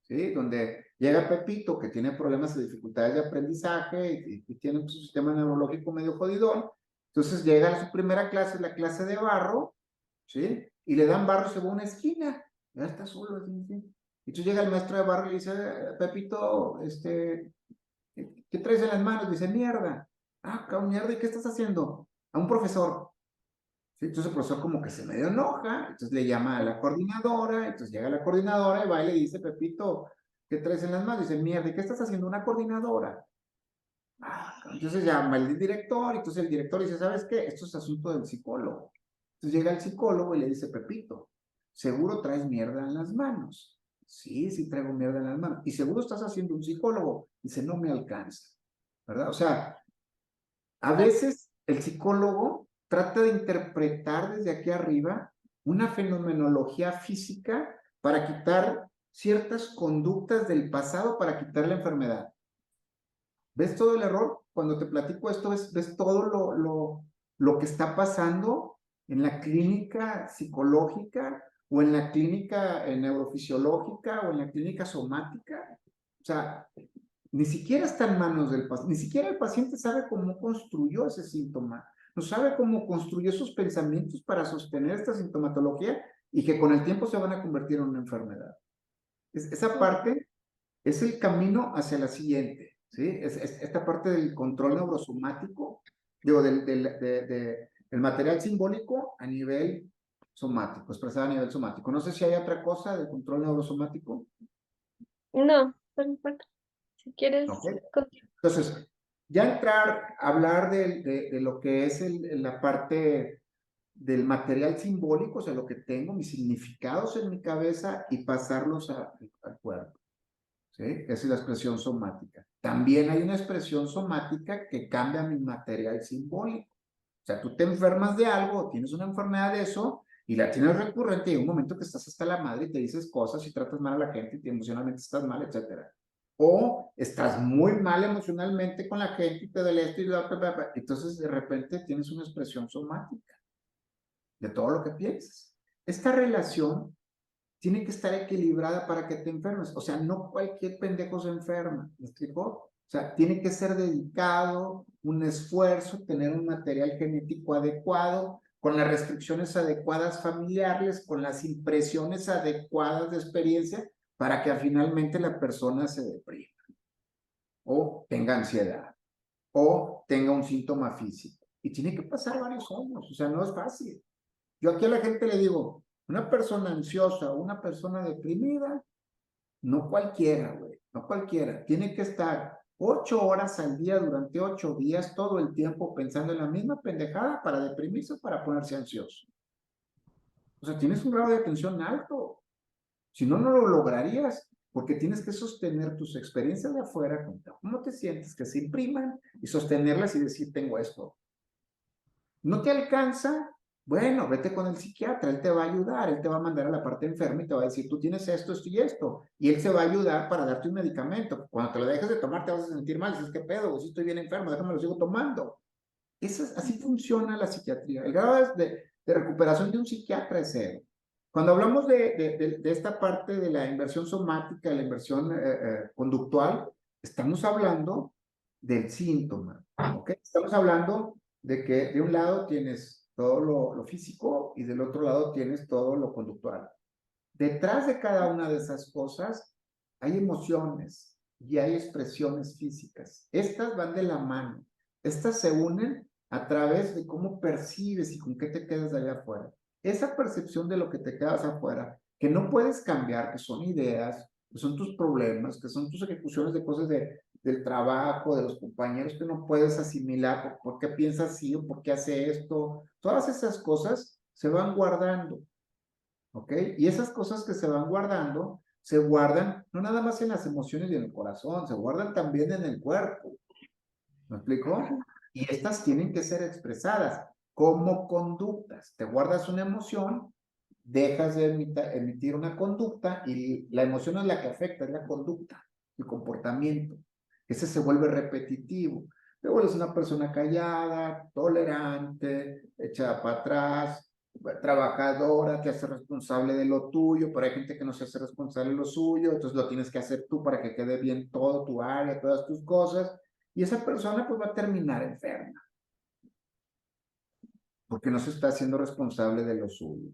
S2: ¿sí? Donde llega Pepito, que tiene problemas y dificultades de aprendizaje y tiene un sistema neurológico medio jodidón. Entonces llega a su primera clase, la clase de barro, ¿sí? Y le dan barro y se va a una esquina. Ya está solo, ¿sí? Entonces llega el maestro de barro y le dice, Pepito, ¿qué traes en las manos? Dice, mierda. Ah, cabrón, mierda, ¿y qué estás haciendo? A un profesor. ¿Sí? Entonces el profesor como que se medio enoja, entonces le llama a la coordinadora, entonces llega la coordinadora y va y le dice, Pepito, ¿qué traes en las manos? Dice, mierda, ¿y qué estás haciendo? Una coordinadora. Ah, entonces llama el director, y entonces el director dice, ¿sabes qué? Esto es asunto del psicólogo. Entonces llega el psicólogo y le dice, Pepito, seguro traes mierda en las manos. Sí, sí traigo mierda en las manos. Y seguro estás haciendo un psicólogo. Dice, no me alcanza, ¿verdad? O sea, a veces el psicólogo trata de interpretar desde aquí arriba una fenomenología física para quitar ciertas conductas del pasado para quitar la enfermedad. ¿Ves todo el error? Cuando te platico esto, ves todo lo que está pasando en la clínica psicológica o en la clínica neurofisiológica o en la clínica somática. O sea, ni siquiera está en manos del paciente, ni siquiera el paciente sabe cómo construyó ese síntoma, no sabe cómo construyó sus pensamientos para sostener esta sintomatología y que con el tiempo se van a convertir en una enfermedad. Esa parte es el camino hacia la siguiente, ¿sí? Esta parte del control neurosomático, digo, del material simbólico a nivel somático, expresado a nivel somático. No sé si hay otra cosa de control neurosomático.
S1: No, no importa. Si quieres,
S2: ¿Ok?
S1: continúa.
S2: Entonces, ya entrar a hablar de lo que es la parte del material simbólico, o sea, lo que tengo, mis significados en mi cabeza y pasarlos al cuerpo. ¿Sí? Esa es la expresión somática. También hay una expresión somática que cambia mi material simbólico. O sea, tú te enfermas de algo, tienes una enfermedad de eso y la tienes recurrente y hay un momento que estás hasta la madre y te dices cosas y tratas mal a la gente y emocionalmente estás mal, etcétera. O estás muy mal emocionalmente con la gente y te duele esto y bla, bla, bla, bla. Entonces, de repente tienes una expresión somática de todo lo que piensas. Esta relación tiene que estar equilibrada para que te enfermes. O sea, no cualquier pendejo se enferma. ¿Me explicó? O sea, tiene que ser dedicado, un esfuerzo, tener un material genético adecuado, con las restricciones adecuadas familiares, con las impresiones adecuadas de experiencia, para que finalmente la persona se deprima, o tenga ansiedad, o tenga un síntoma físico. Y tiene que pasar varios años, o sea, no es fácil. Yo aquí a la gente le digo, una persona ansiosa o una persona deprimida, no cualquiera, güey, no cualquiera. Tiene que estar 8 horas al día durante 8 días, todo el tiempo pensando en la misma pendejada para deprimirse o para ponerse ansioso. O sea, tienes un grado de atención alto. Si no, no lo lograrías, porque tienes que sostener tus experiencias de afuera, cómo te sientes, que se impriman y sostenerlas y decir, tengo esto. ¿No te alcanza? Bueno, vete con el psiquiatra, él te va a ayudar, él te va a mandar a la parte enferma y te va a decir, tú tienes esto, esto y esto. Y él se va a ayudar para darte un medicamento. Cuando te lo dejes de tomar te vas a sentir mal, dices, ¿qué pedo? Si estoy bien enfermo, déjame lo sigo tomando. Así funciona la psiquiatría. El grado de recuperación de un psiquiatra es cero. Cuando hablamos de esta parte de la inversión somática, de la inversión conductual, estamos hablando del síntoma, ¿ok? Estamos hablando de que de un lado tienes todo lo físico y del otro lado tienes todo lo conductual. Detrás de cada una de esas cosas hay emociones y hay expresiones físicas. Estas van de la mano. Estas se unen a través de cómo percibes y con qué te quedas de allá afuera. Esa percepción de lo que te quedas afuera, que no puedes cambiar, que son ideas, que son tus problemas, que son tus ejecuciones de cosas del trabajo, de los compañeros que no puedes asimilar, por qué piensas así o por qué hace esto. Todas esas cosas se van guardando. ¿Ok? Y esas cosas que se van guardando, se guardan no nada más en las emociones y en el corazón, se guardan también en el cuerpo. ¿Me explico? Y estas tienen que ser expresadas como conductas. Te guardas una emoción, dejas de emitir una conducta y la emoción es la que afecta, es la conducta, el comportamiento. Ese se vuelve repetitivo. Te vuelves una persona callada, tolerante, echada para atrás, trabajadora, te hace responsable de lo tuyo, pero hay gente que no se hace responsable de lo suyo, entonces lo tienes que hacer tú para que quede bien todo tu área, todas tus cosas, y esa persona pues va a terminar enferma, porque no se está haciendo responsable de lo suyo.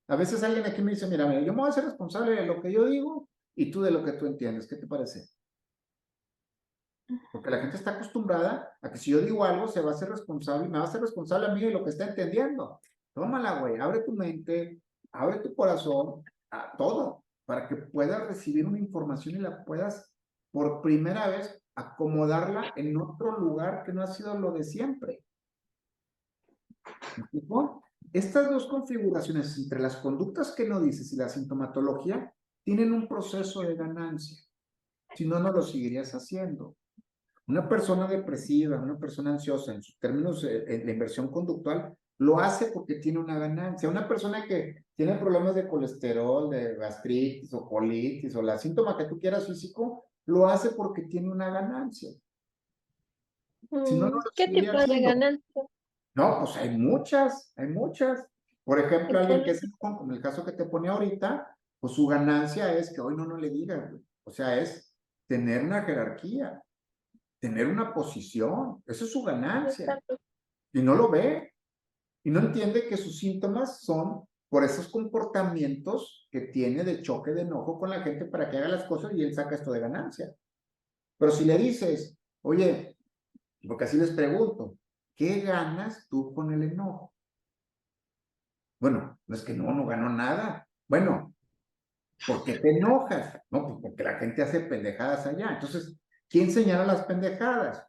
S2: A veces alguien aquí me dice, mira, yo me voy a hacer responsable de lo que yo digo y tú de lo que tú entiendes, ¿qué te parece? Porque la gente está acostumbrada a que si yo digo algo, se va a hacer responsable y me va a hacer responsable a mí de lo que está entendiendo. Tómala, güey, abre tu mente, abre tu corazón, a todo, para que puedas recibir una información y la puedas, por primera vez, acomodarla en otro lugar que no ha sido lo de siempre. ¿Me explico? Estas dos configuraciones entre las conductas que no dices y la sintomatología tienen un proceso de ganancia. Si no, no lo seguirías haciendo. Una persona depresiva, una persona ansiosa, en sus términos de inversión conductual, lo hace porque tiene una ganancia. Una persona que tiene problemas de colesterol, de gastritis o colitis o la síntoma que tú quieras físico, lo hace porque tiene una ganancia. Si no, no lo
S1: ¿Qué
S2: seguiría
S1: tipo de
S2: haciendo.
S1: ganancia?
S2: No, pues hay muchas, hay muchas. Por ejemplo, alguien que es
S1: Económica.
S2: enojón, como el caso que te pone ahorita, pues su ganancia es que hoy no le digas, güey. O sea, es tener una jerarquía, tener una posición. Esa es su ganancia.
S1: Exacto.
S2: Y no lo ve. Y no entiende que sus síntomas son por esos comportamientos que tiene de choque, de enojo con la gente para que haga las cosas y él saca esto de ganancia. Pero si le dices, oye, porque así les pregunto, ¿qué ganas tú con el enojo? Bueno, no es que no ganó nada. Bueno, ¿por qué te enojas? No, pues porque la gente hace pendejadas allá. Entonces, ¿quién señala las pendejadas?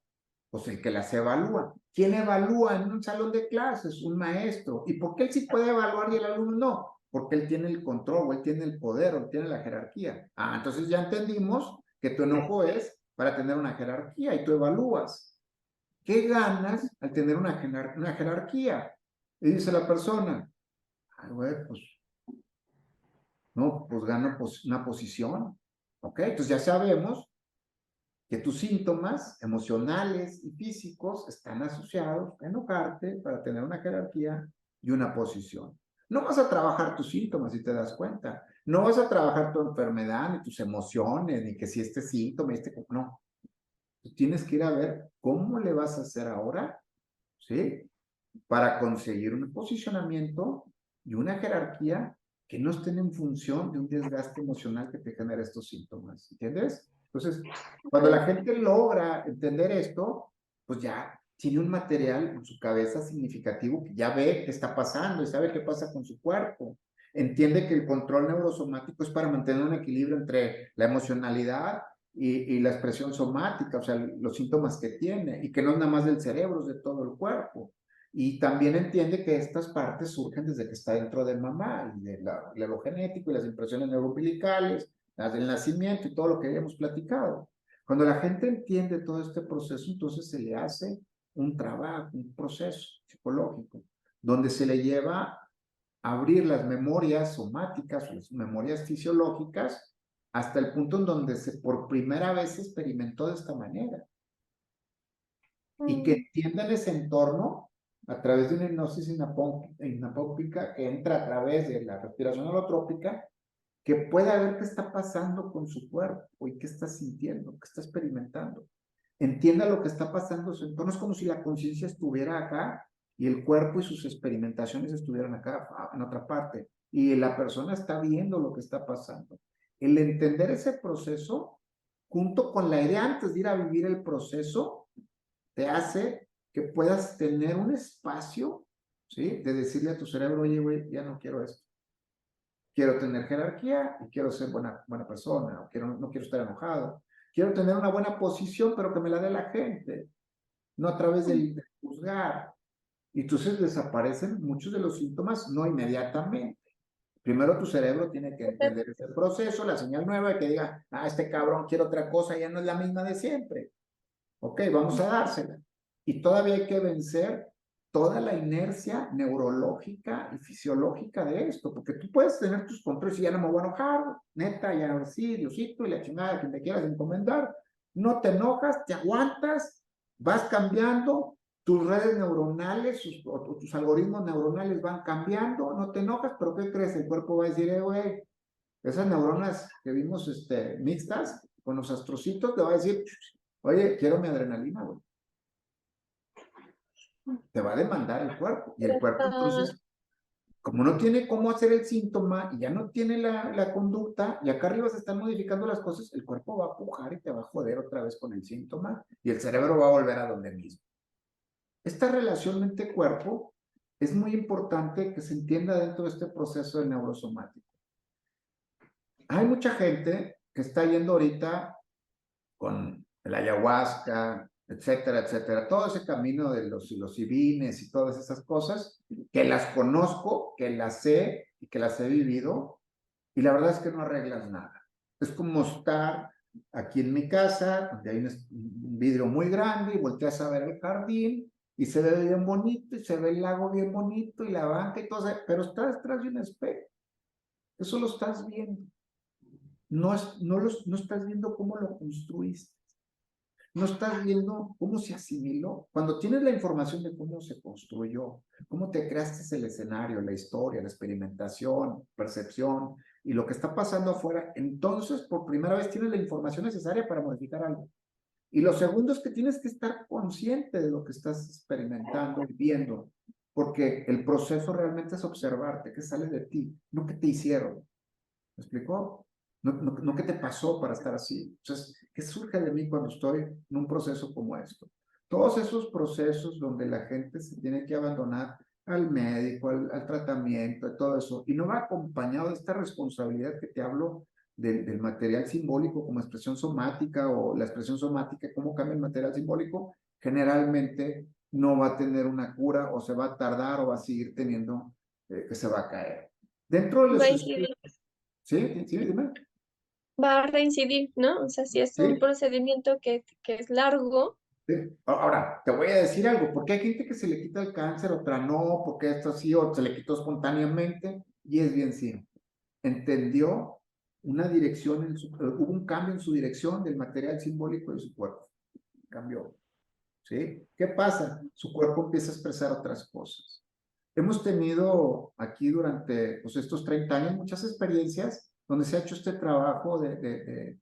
S2: Pues el que las evalúa. ¿Quién evalúa en un salón de clases? Un maestro. ¿Y por qué él sí puede evaluar y el alumno no? Porque él tiene el control, o él tiene el poder, o él tiene la jerarquía. Ah, entonces ya entendimos que tu enojo es para tener una jerarquía y tú evalúas. ¿Qué ganas al tener una jerarquía? Y dice la persona, ay, güey, pues no, pues gano una posición. ¿Ok? Entonces ya sabemos que tus síntomas emocionales y físicos están asociados a enojarte para tener una jerarquía y una posición. No vas a trabajar tus síntomas si te das cuenta. No vas a trabajar tu enfermedad, ni tus emociones, ni que si este síntoma, no. Tú tienes que ir a ver cómo le vas a hacer ahora, ¿sí? Para conseguir un posicionamiento y una jerarquía que no estén en función de un desgaste emocional que te genera estos síntomas, ¿entiendes? Entonces, cuando la
S1: Ok.
S2: gente logra entender esto, pues ya tiene un material en su cabeza significativo que ya ve qué está pasando y sabe qué pasa con su cuerpo. Entiende que el control neurosomático es para mantener un equilibrio entre la emocionalidad y la expresión somática, o sea, los síntomas que tiene, y que no es nada más del cerebro, es de todo el cuerpo. Y también entiende que estas partes surgen desde que está dentro de mamá, y de lo genético y las impresiones neuroumbilicales, las del nacimiento y todo lo que habíamos platicado. Cuando la gente entiende todo este proceso, entonces se le hace un trabajo, un proceso psicológico, donde se le lleva a abrir las memorias somáticas o las memorias fisiológicas hasta el punto en donde se por primera vez se experimentó de esta manera y que
S1: Mm,
S2: entiendan ese entorno a través de una hipnosis inapópica que entra a través de la respiración holotrópica, que pueda ver qué está pasando con su cuerpo y qué está sintiendo, qué está experimentando. Entienda lo que está pasando en su entorno. Es como si la conciencia estuviera acá y el cuerpo y sus experimentaciones estuvieran acá, en otra parte. Y la persona está viendo lo que está pasando. El entender ese proceso, junto con la idea antes de ir a vivir el proceso, te hace que puedas tener un espacio, ¿sí? De decirle a tu cerebro, oye, güey, ya no quiero esto. Quiero tener jerarquía y quiero ser buena persona, o no quiero estar enojado. Quiero tener una buena posición, pero que me la dé la gente, no a través
S1: mm,
S2: del juzgar. Y entonces desaparecen muchos de los síntomas, no inmediatamente. Primero tu cerebro tiene que
S1: ok.
S2: entender ese proceso, la señal nueva, y que diga, ah, este cabrón quiere otra cosa, ya no es la misma de siempre. Ok, vamos a dársela. Y todavía hay que vencer toda la inercia neurológica y fisiológica de esto, porque tú puedes tener tus controles y ya no me voy a enojar, neta, ya ahora sí, Diosito y la chingada que te quieras encomendar. No te enojas, te aguantas, vas cambiando, tus redes neuronales o tus algoritmos neuronales van cambiando, no te enojas, pero ¿qué crees? El cuerpo va a decir, güey, esas neuronas que vimos mixtas con los astrocitos, te va a decir, oye, quiero mi adrenalina, güey. Te va a demandar el cuerpo. Y
S1: Pero
S2: el cuerpo
S1: está,
S2: entonces, como no tiene cómo hacer el síntoma y ya no tiene la conducta, y acá arriba se están modificando las cosas, el cuerpo va a pujar y te va a joder otra vez con el síntoma y el cerebro va a volver a donde mismo. Esta relación mente-cuerpo es muy importante que se entienda dentro de este proceso de neurosomático. Hay mucha gente que está yendo ahorita con el ayahuasca, etcétera, etcétera, todo ese camino de los psilocibines y todas esas cosas, que las conozco, que las sé y que las he vivido, y la verdad es que no arreglas nada. Es como estar aquí en mi casa, donde hay un vidrio muy grande y volteas a ver el jardín y se ve bien bonito y se ve el lago bien bonito y la banca y todo eso, pero estás detrás de un espejo. Eso lo estás viendo. No estás viendo cómo lo construiste. No estás viendo cómo se asimiló. Cuando tienes la información de cómo se construyó, cómo te creaste el escenario, la historia, la experimentación, percepción y lo que está pasando afuera, entonces por primera vez tienes la información necesaria para modificar algo. Y lo segundo es que tienes que estar consciente de lo que estás experimentando y viendo, porque el proceso realmente es observarte, que sale de ti, no que te hicieron. ¿Me explicó? No qué te pasó para estar así. Entonces, ¿qué surge de mí cuando estoy en un proceso como esto? Todos esos procesos donde la gente se tiene que abandonar al médico, al tratamiento, a todo eso, y no va acompañado de esta responsabilidad que te hablo del material simbólico como expresión somática o la expresión somática, cómo cambia el material simbólico, generalmente no va a tener una cura o se va a tardar o va a seguir teniendo que se va a caer. Dentro de
S1: Va a
S2: los
S1: incidir,
S2: estudios, sí, sí, dime.
S1: va a reincidir, ¿no? O sea, si es un
S2: Sí,
S1: procedimiento que es largo,
S2: sí. Ahora, te voy a decir algo, porque hay gente que se le quita el cáncer, otra no, porque esto sí, o se le quitó espontáneamente, y es bien simple. Entendió una dirección, hubo un cambio en su dirección del material simbólico de su cuerpo. Cambió, ¿sí? ¿Qué pasa? Su cuerpo empieza a expresar otras cosas. Hemos tenido aquí durante pues, estos 30 años muchas experiencias donde se ha hecho este trabajo de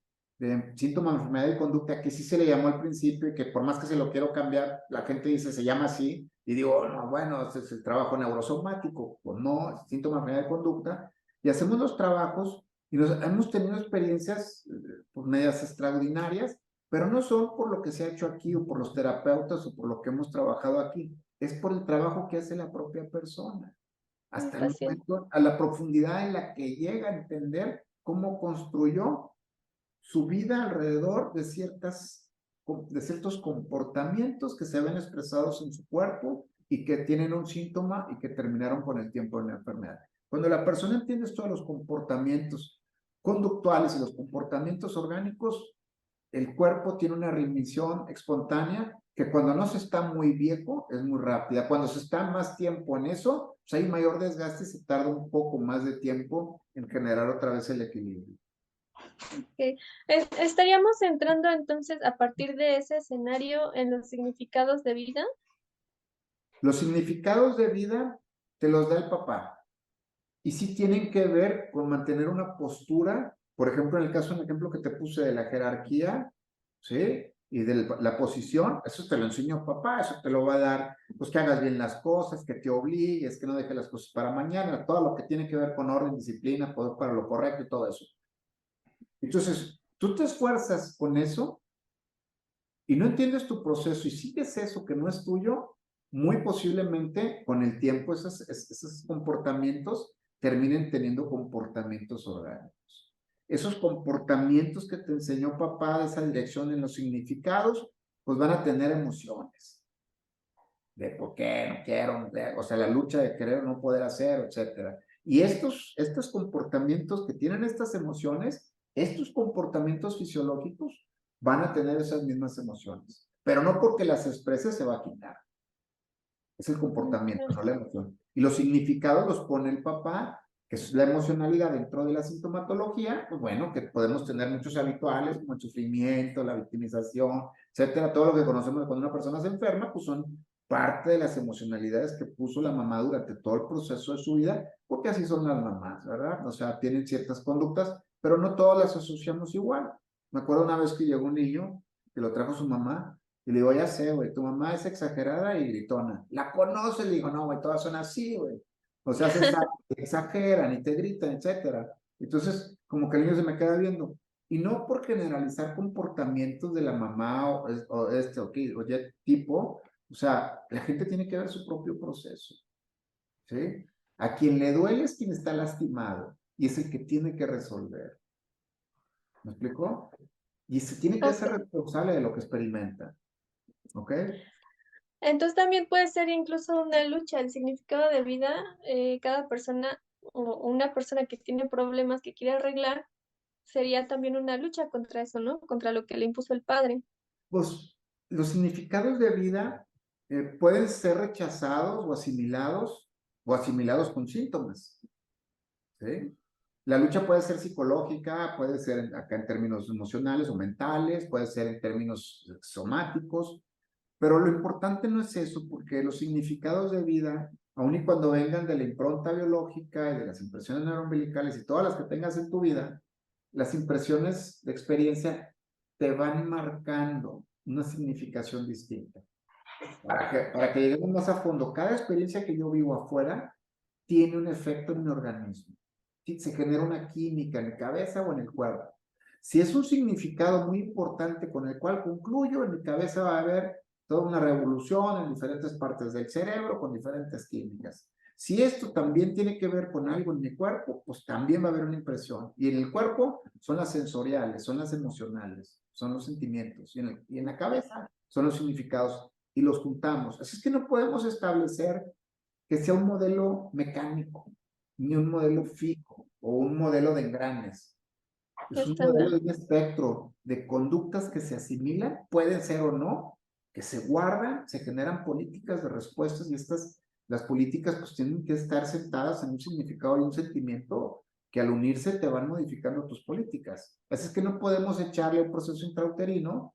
S2: síntoma de enfermedad de conducta que sí se le llamó al principio y que por más que se lo quiero cambiar, la gente dice se llama así y digo, oh, no, bueno, ese es el trabajo neurosomático, pues no, es síntoma de enfermedad de conducta y hacemos los trabajos y hemos tenido experiencias pues, medias extraordinarias, pero no son por lo que se ha hecho aquí o por los terapeutas o por lo que hemos trabajado aquí, es por el trabajo que hace la propia persona,
S1: un
S2: hasta el
S1: paciente.
S2: momento, a la profundidad en la que llega a entender cómo construyó su vida alrededor de ciertos comportamientos que se ven expresados en su cuerpo y que tienen un síntoma y que terminaron con el tiempo de la enfermedad. Cuando la persona entiende esto de los comportamientos conductuales y los comportamientos orgánicos, el cuerpo tiene una remisión espontánea que cuando no se está muy viejo es muy rápida. Cuando se está más tiempo en eso, pues hay mayor desgaste y se tarda un poco más de tiempo en generar otra vez el equilibrio.
S1: Ok. Estaríamos entrando entonces a partir de ese escenario en los significados de vida.
S2: Los significados de vida te los da el papá y sí tienen que ver con mantener una postura, por ejemplo, en el ejemplo que te puse de la jerarquía, ¿sí? Y de la posición, eso te lo enseñó papá, eso te lo va a dar, pues que hagas bien las cosas, que te obligues, que no dejes las cosas para mañana, todo lo que tiene que ver con orden, disciplina, poder para lo correcto y todo eso. Entonces, tú te esfuerzas con eso y no entiendes tu proceso y sigues eso que no es tuyo, muy posiblemente con el tiempo esos comportamientos terminen teniendo comportamientos orgánicos. Esos comportamientos que te enseñó papá de esa dirección en los significados, pues van a tener emociones de por qué no quiero, o sea, la lucha de querer o no poder hacer, etcétera. Y estos comportamientos que tienen estas emociones, estos comportamientos fisiológicos, van a tener esas mismas emociones, pero no porque las expreses se va a quitar. Es el comportamiento, no la emoción. Y los significados los pone el papá, que es la emocionalidad dentro de la sintomatología, pues bueno, que podemos tener muchos habituales, como el sufrimiento, la victimización, etcétera, todo lo que conocemos cuando una persona se enferma, pues son parte de las emocionalidades que puso la mamá durante todo el proceso de su vida, porque así son las mamás, ¿verdad? O sea, tienen ciertas conductas, pero no todas las asociamos igual. Me acuerdo una vez que llegó un niño que lo trajo su mamá y le digo, ya sé, güey, tu mamá es exagerada y gritona. ¿La conoces? Le digo, no, güey, todas son así, güey. O sea, exageran y te gritan, etcétera. Entonces, como que el niño se me queda viendo. Y no por generalizar comportamientos de la mamá o ya tipo, o sea, la gente tiene que ver su propio proceso, ¿sí? A quien le duele es quien está lastimado y es el que tiene que resolver. ¿Me explicó? Y se tiene que
S1: Ok.
S2: hacer responsable de lo que experimenta, ¿ok?
S1: Entonces también puede ser incluso una lucha, el significado de vida, cada persona o una persona que tiene problemas que quiere arreglar, sería también una lucha contra eso, ¿no? Contra lo que le impuso el padre.
S2: Pues los significados de vida pueden ser rechazados o asimilados con síntomas. ¿Sí? La lucha puede ser psicológica, puede ser acá en términos emocionales o mentales, puede ser en términos somáticos, pero lo importante no es eso, porque los significados de vida, aun y cuando vengan de la impronta biológica y de las impresiones neuroumbilicales y todas las que tengas en tu vida, las impresiones de experiencia te van marcando una significación distinta. Para que lleguemos más a fondo, cada experiencia que yo vivo afuera tiene un efecto en mi organismo. Se genera una química en mi cabeza o en el cuerpo. Si es un significado muy importante con el cual concluyo, en mi cabeza va a haber toda una revolución en diferentes partes del cerebro con diferentes químicas. Si esto también tiene que ver con algo en mi cuerpo, pues también va a haber una impresión. Y en el cuerpo son las sensoriales, son las emocionales, son los sentimientos. Y en la cabeza son los significados y los juntamos. Así es que no podemos establecer que sea un modelo mecánico, ni un modelo fijo o un modelo de engranes. Es un modelo
S1: Estándar.
S2: de un espectro de conductas que se asimilan, pueden ser o no, que se guardan, se generan políticas de respuestas y las políticas pues tienen que estar sentadas en un significado y un sentimiento que al unirse te van modificando tus políticas. Así es que no podemos echarle un proceso intrauterino,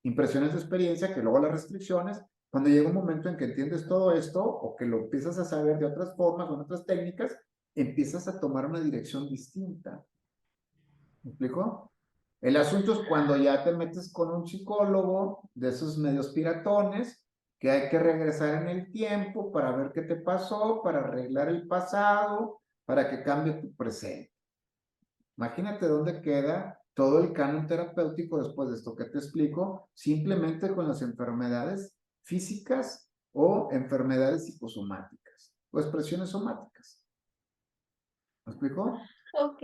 S2: impresiones de experiencia, que luego las restricciones, cuando llega un momento en que entiendes todo esto o que lo empiezas a saber de otras formas o en otras técnicas, empiezas a tomar una dirección distinta. ¿Me explico? El asunto es cuando ya te metes con un psicólogo de esos medios piratones, que hay que regresar en el tiempo para ver qué te pasó, para arreglar el pasado, para que cambie tu presente. Imagínate dónde queda todo el canon terapéutico después de esto que te explico, simplemente con las enfermedades físicas o enfermedades psicosomáticas o expresiones somáticas. ¿Me explico?
S1: Ok.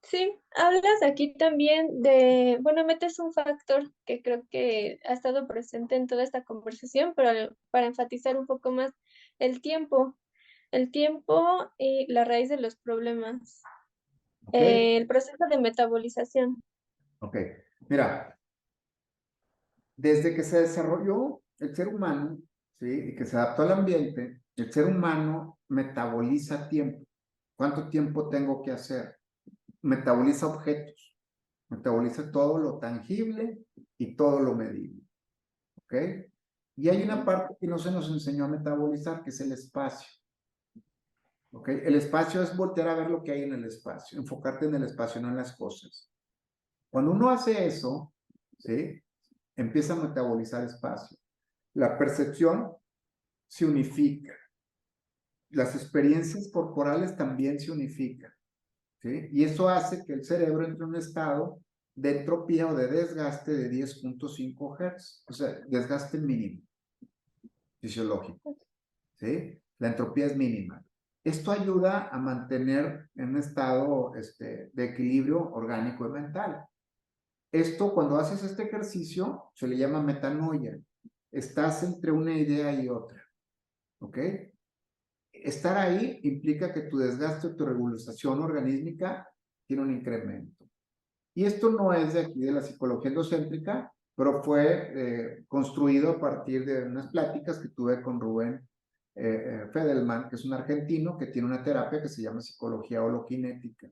S1: Sí, hablas aquí también de, bueno, metes un factor que creo que ha estado presente en toda esta conversación, pero para enfatizar un poco más el tiempo y la raíz de los problemas,
S2: ¿Ok?
S1: el proceso de metabolización.
S2: Ok. Mira, desde que se desarrolló el ser humano, ¿sí? Y que se adaptó al ambiente, el ser humano metaboliza tiempo. ¿Cuánto tiempo tengo que hacer? Metaboliza objetos, metaboliza todo lo tangible y todo lo medible. ¿Ok? Y hay una parte que no se nos enseñó a metabolizar, que es el espacio. ¿Ok? El espacio es voltear a ver lo que hay en el espacio, enfocarte en el espacio, no en las cosas. Cuando uno hace eso, ¿sí? Empieza a metabolizar espacio. La percepción se unifica. Las experiencias corporales también se unifican. ¿Sí? Y eso hace que el cerebro entre en un estado de entropía o de desgaste de 10.5 Hz, o sea, desgaste mínimo fisiológico. ¿Sí? La entropía es mínima. Esto ayuda a mantener en un estado de equilibrio orgánico y mental. Esto, cuando haces este ejercicio, se le llama metanoia. Estás entre una idea y otra. ¿Ok? Estar ahí implica que tu desgaste o tu regulación organísmica tiene un incremento. Y esto no es de aquí, de la psicología endocéntrica, pero fue construido a partir de unas pláticas que tuve con Rubén Fedelman, que es un argentino que tiene una terapia que se llama psicología holoquinética.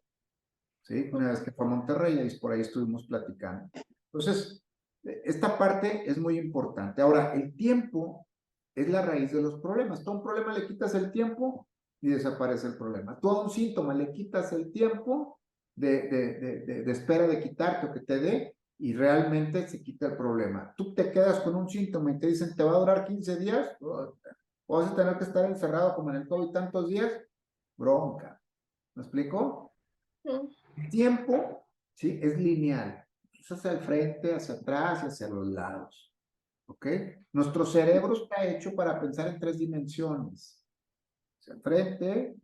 S2: ¿Sí? Una vez que fue a Monterrey, y por ahí estuvimos platicando. Entonces, esta parte es muy importante. Ahora, el tiempo es la raíz de los problemas. Tú a un problema le quitas el tiempo y desaparece el problema. Tú a un síntoma le quitas el tiempo de espera de quitarte o que te dé y realmente se quita el problema. Tú te quedas con un síntoma y te dicen, te va a durar 15 días, o vas a tener que estar encerrado como en el COVID tantos días, bronca. ¿Me explico?
S1: Mm.
S2: El tiempo, ¿sí? Es lineal. Es hacia el frente, hacia atrás y hacia los lados. ¿Ok? Nuestro cerebro está hecho para pensar en 3 dimensiones. Hacia el frente,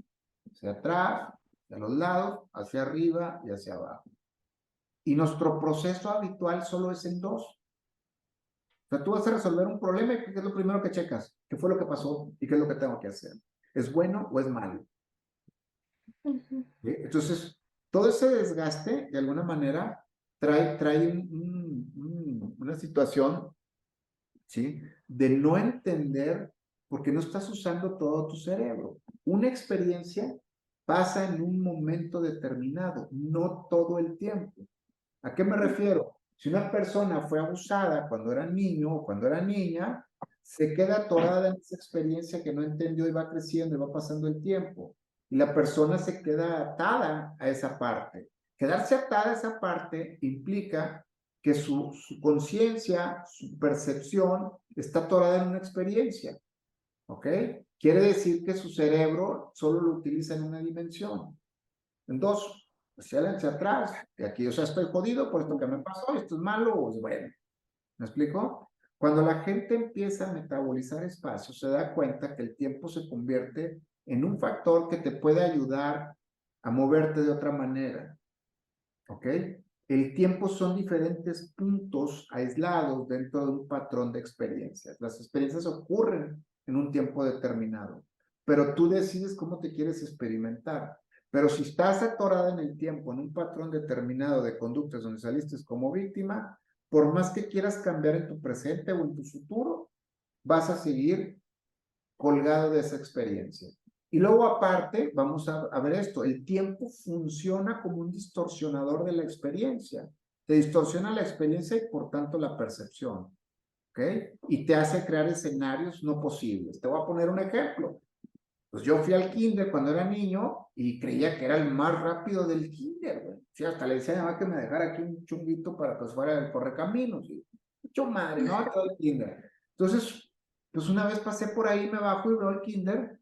S2: hacia atrás, hacia los lados, hacia arriba y hacia abajo. Y nuestro proceso habitual solo es en dos. O sea, tú vas a resolver un problema y ¿qué es lo primero que checas? ¿Qué fue lo que pasó y qué es lo que tengo que hacer? ¿Es bueno o es malo?
S1: Ujú.
S2: ¿Sí? Entonces, todo ese desgaste, de alguna manera, trae una situación, ¿sí? De no entender porque no estás usando todo tu cerebro. Una experiencia pasa en un momento determinado, no todo el tiempo. ¿A qué me refiero? Si una persona fue abusada cuando era niño o cuando era niña, se queda atorada en esa experiencia que no entendió y va creciendo y va pasando el tiempo. Y la persona se queda atada a esa parte. Quedarse atada a esa parte implica que su conciencia, su percepción está atorada en una experiencia. ¿Ok? Quiere decir que su cerebro solo lo utiliza en una dimensión. En dos, hacia adelante, hacia atrás. Y aquí, o sea, estoy jodido por esto que me pasó, esto es malo, pues bueno. ¿Me explico? Cuando la gente empieza a metabolizar espacio, se da cuenta que el tiempo se convierte en un factor que te puede ayudar a moverte de otra manera. ¿Ok? El tiempo son diferentes puntos aislados dentro de un patrón de experiencias. Las experiencias ocurren en un tiempo determinado, pero tú decides cómo te quieres experimentar. Pero si estás atorada en el tiempo, en un patrón determinado de conductas donde saliste como víctima, por más que quieras cambiar en tu presente o en tu futuro, vas a seguir colgado de esa experiencia. Y luego aparte, vamos a ver esto, el tiempo funciona como un distorsionador de la experiencia. Te distorsiona la experiencia y por tanto la percepción. ¿Ok? Y te hace crear escenarios no posibles. Te voy a poner un ejemplo. Pues yo fui al kinder cuando era niño y creía que era el más rápido del kinder, güey. Sí, hasta le decía a mi mamá que me dejara aquí un chunguito para que fuera el correcaminos. Y, mucho madre, ¿no? Todo el kinder. Entonces, pues una vez pasé por ahí, me bajo y veo el kinder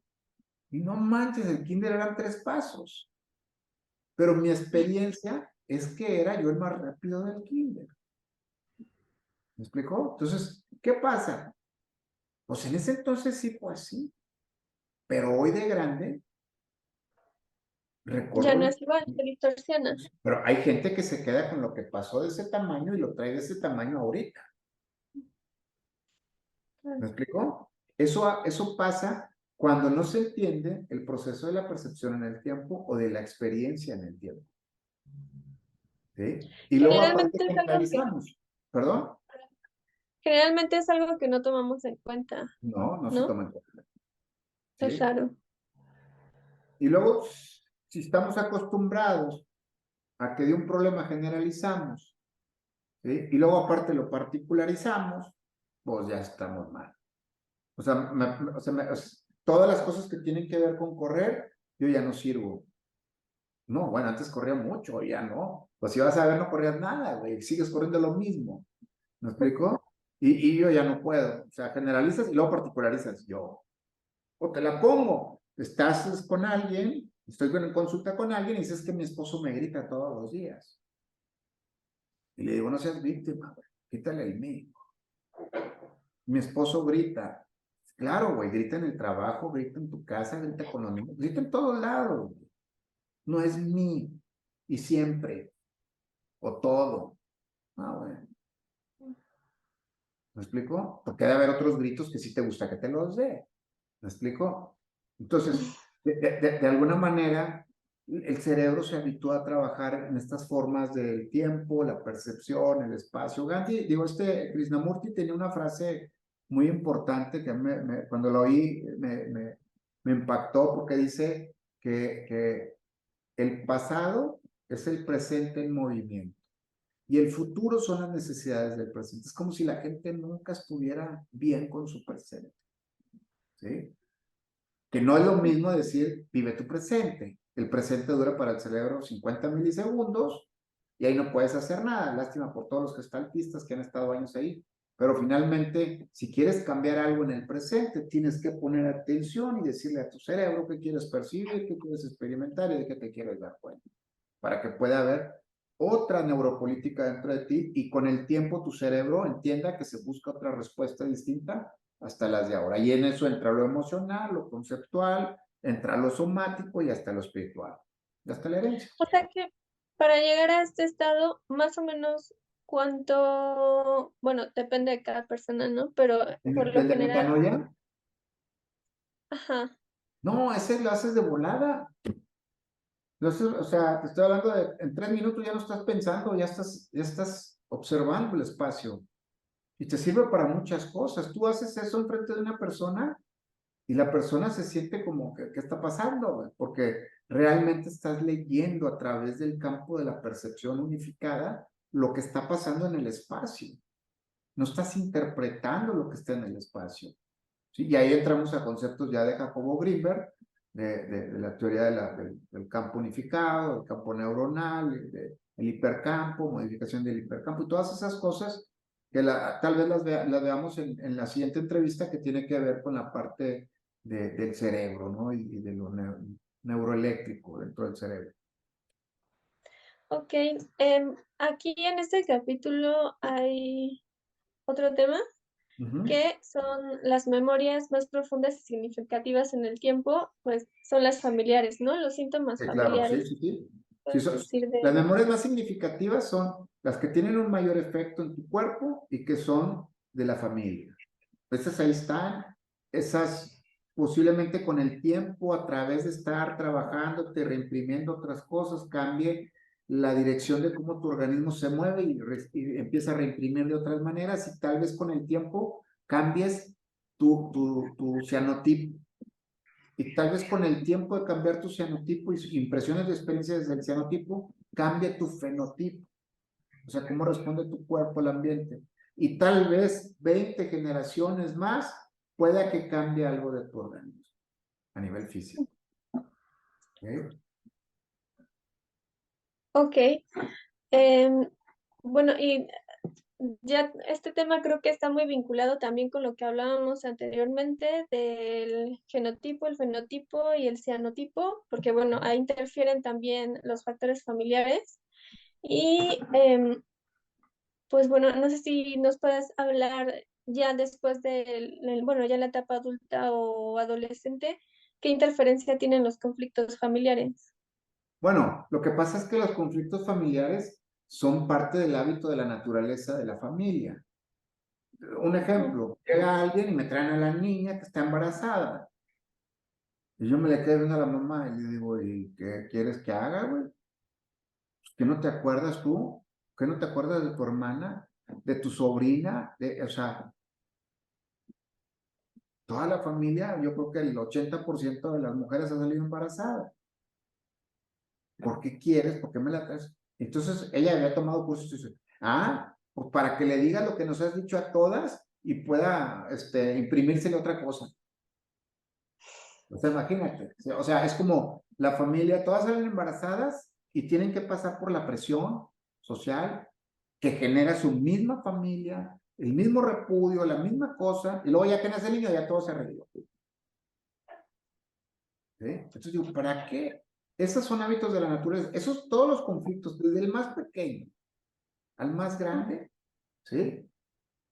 S2: y no manches, el kinder eran 3 pasos. Pero mi experiencia es que era yo el más rápido del kinder. ¿Me explicó? Entonces, ¿qué pasa? Pues en ese entonces sí, pues sí. Pero hoy de grande,
S1: Ya
S2: recorro
S1: no
S2: la...
S1: es igual, se distorsiona.
S2: Pero hay gente que se queda con lo que pasó de ese tamaño y lo trae de ese tamaño ahorita. ¿Me explicó? Eso pasa cuando no se entiende el proceso de la percepción en el tiempo o de la experiencia en el tiempo. ¿Sí? Y luego aparte
S1: Generalmente es algo que,
S2: generalizamos. ¿Perdón?
S1: generalmente es algo que no tomamos en cuenta,
S2: No, no se
S1: ¿no?
S2: toma en cuenta.
S1: Es
S2: ¿Sí?
S1: raro.
S2: Y luego, si estamos acostumbrados a que de un problema generalizamos, ¿sí? Y luego aparte lo particularizamos, pues ya estamos mal. O sea, todas las cosas que tienen que ver con correr, yo ya no sirvo. No, bueno, antes corría mucho, ya no. Pues si vas a ver, no corrías nada, güey. Sigues corriendo lo mismo. ¿Me explico? Y yo ya no puedo. O sea, generalizas y luego particularizas. Yo. O te la pongo. Estás con alguien, estoy en consulta con alguien y dices que mi esposo me grita todos los días. Y le digo, no seas víctima, güey. Quítale el mí. Mi esposo grita. Claro, güey, grita en el trabajo, grita en tu casa, grita con los niños, grita en todos lados. No es mí. Y siempre. O todo. Ah, bueno. ¿Me explico? Porque debe haber otros gritos que sí te gusta que te los dé. ¿Me explico? Entonces, de alguna manera, el cerebro se habitúa a trabajar en estas formas del tiempo, la percepción, el espacio. Gandhi, digo, Krishnamurti tenía una frase muy importante que cuando lo oí me impactó porque dice que el pasado es el presente en movimiento. Y el futuro son las necesidades del presente. Es como si la gente nunca estuviera bien con su presente. ¿Sí? Que no es lo mismo decir, vive tu presente. El presente dura para el cerebro 50 milisegundos y ahí no puedes hacer nada. Lástima por todos los gestaltistas que han estado años ahí. Pero finalmente, si quieres cambiar algo en el presente, tienes que poner atención y decirle a tu cerebro qué quieres percibir, qué quieres experimentar y de qué te quieres dar cuenta. Para que pueda haber otra neuropolítica dentro de ti y con el tiempo tu cerebro entienda que se busca otra respuesta distinta hasta las de ahora. Y en eso entra lo emocional, lo conceptual, entra lo somático y hasta lo espiritual. Y hasta la herencia.
S1: O sea que para llegar a este estado, más o menos cuánto, bueno, depende de cada persona, ¿no? Pero por lo
S2: ¿Del de
S1: general,
S2: metanoia?
S1: ajá,
S2: No, ese lo haces de volada. Entonces, o sea, te estoy hablando de, en 3 minutos ya no estás pensando, ya estás observando el espacio y te sirve para muchas cosas. Tú haces eso enfrente de una persona y la persona se siente como que, ¿qué está pasando, güey? Porque realmente estás leyendo a través del campo de la percepción unificada lo que está pasando en el espacio. No estás interpretando lo que está en el espacio. ¿Sí? Y ahí entramos a conceptos ya de Jacobo Grinberg, de la teoría del campo unificado, el campo neuronal, el hipercampo, modificación del hipercampo y todas esas cosas que tal vez las veamos en la siguiente entrevista que tiene que ver con la parte del cerebro, ¿no? Y de lo neuroeléctrico dentro del cerebro.
S1: Ok, aquí en este capítulo hay otro tema
S2: Ujú.
S1: que son las memorias más profundas y significativas en el tiempo, pues son las familiares, ¿no? Los síntomas
S2: Claro, sí,
S1: familiares.
S2: sí, sí. Sí,
S1: ¿Puedes decir de
S2: las
S1: ello?
S2: memorias más significativas son las que tienen un mayor efecto en tu cuerpo y que son de la familia. Esas ahí están, esas posiblemente con el tiempo, a través de estar trabajando, te reimprimiendo otras cosas, cambie la dirección de cómo tu organismo se mueve y empieza a reimprimir de otras maneras y tal vez con el tiempo cambies tu cianotipo. Y tal vez con el tiempo de cambiar tu cianotipo y sus impresiones de experiencias del cianotipo, cambia tu fenotipo. O sea, cómo responde tu cuerpo al ambiente. Y tal vez 20 generaciones más pueda que cambie algo de tu organismo a nivel físico. ¿Okay?
S1: Ok, em, bueno, y ya este tema creo que está muy vinculado también con lo que hablábamos anteriormente del genotipo, el fenotipo y el cianotipo, porque bueno, ahí interfieren también los factores familiares. Y pues bueno, no sé si nos puedes hablar ya después bueno, ya en la etapa adulta o adolescente, ¿qué interferencia tienen los conflictos familiares?
S2: Bueno, lo que pasa es que los conflictos familiares son parte del hábito de la naturaleza de la familia. Un
S1: Mm.
S2: ejemplo, llega alguien y me traen a la niña que está embarazada. Y yo me le quedo viendo a la mamá y le digo, ¿y qué quieres que haga, güey? ¿Que no te acuerdas tú? ¿Que no te acuerdas de tu hermana? ¿De tu sobrina? O sea, toda la familia, yo creo que el 80% de las mujeres han salido embarazadas. ¿Por qué quieres? ¿Por qué me la traes? Entonces ella había tomado cursos y dice, pues para que le digas lo que nos has dicho a todas y pueda imprimírsele otra cosa. O sea, imagínate. O sea, es como la familia, todas salen embarazadas y tienen que pasar por la presión social que genera su misma familia, el mismo repudio, la misma cosa, y luego ya que nace el niño ya todo se arregló. ¿Sí? Entonces digo, ¿para qué? Esos son hábitos de la naturaleza. Esos, todos los conflictos, desde el más pequeño al más grande, ¿sí?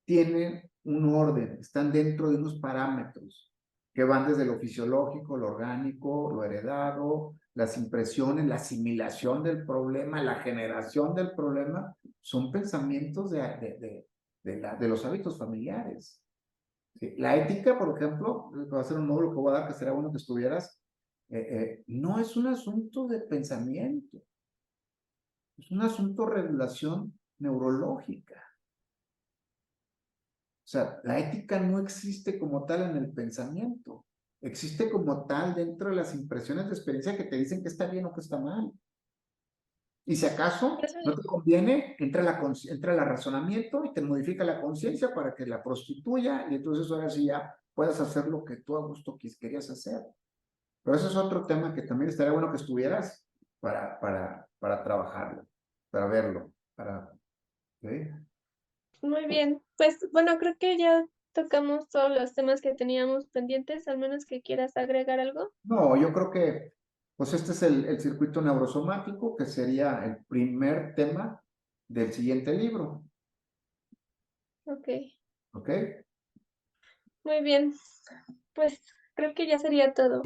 S2: Tienen un orden, están dentro de unos parámetros que van desde lo fisiológico, lo orgánico, lo heredado, las impresiones, la asimilación del problema, la generación del problema, son pensamientos de los hábitos familiares. ¿Sí? La ética, por ejemplo, va a ser un módulo que voy a dar, que será bueno que estuvieras, no es un asunto de pensamiento, es un asunto de regulación neurológica. O sea, la ética no existe como tal en el pensamiento, existe como tal dentro de las impresiones de experiencia que te dicen que está bien o que está mal. Y si acaso
S1: Eso,
S2: no te conviene, entra el razonamiento y te modifica la conciencia para que la prostituya y entonces ahora sí ya puedas hacer lo que tú a gusto querías hacer. Pero ese es otro tema que también estaría bueno que estuvieras para trabajarlo, para verlo, ¿sí?
S1: muy bien. Pues bueno, creo que ya tocamos todos los temas que teníamos pendientes, al menos que quieras agregar algo.
S2: No, yo creo que pues este es el circuito neurosomático, que sería el primer tema del siguiente libro,
S1: Ok,
S2: ¿ok?
S1: muy bien. Pues creo que ya sería todo.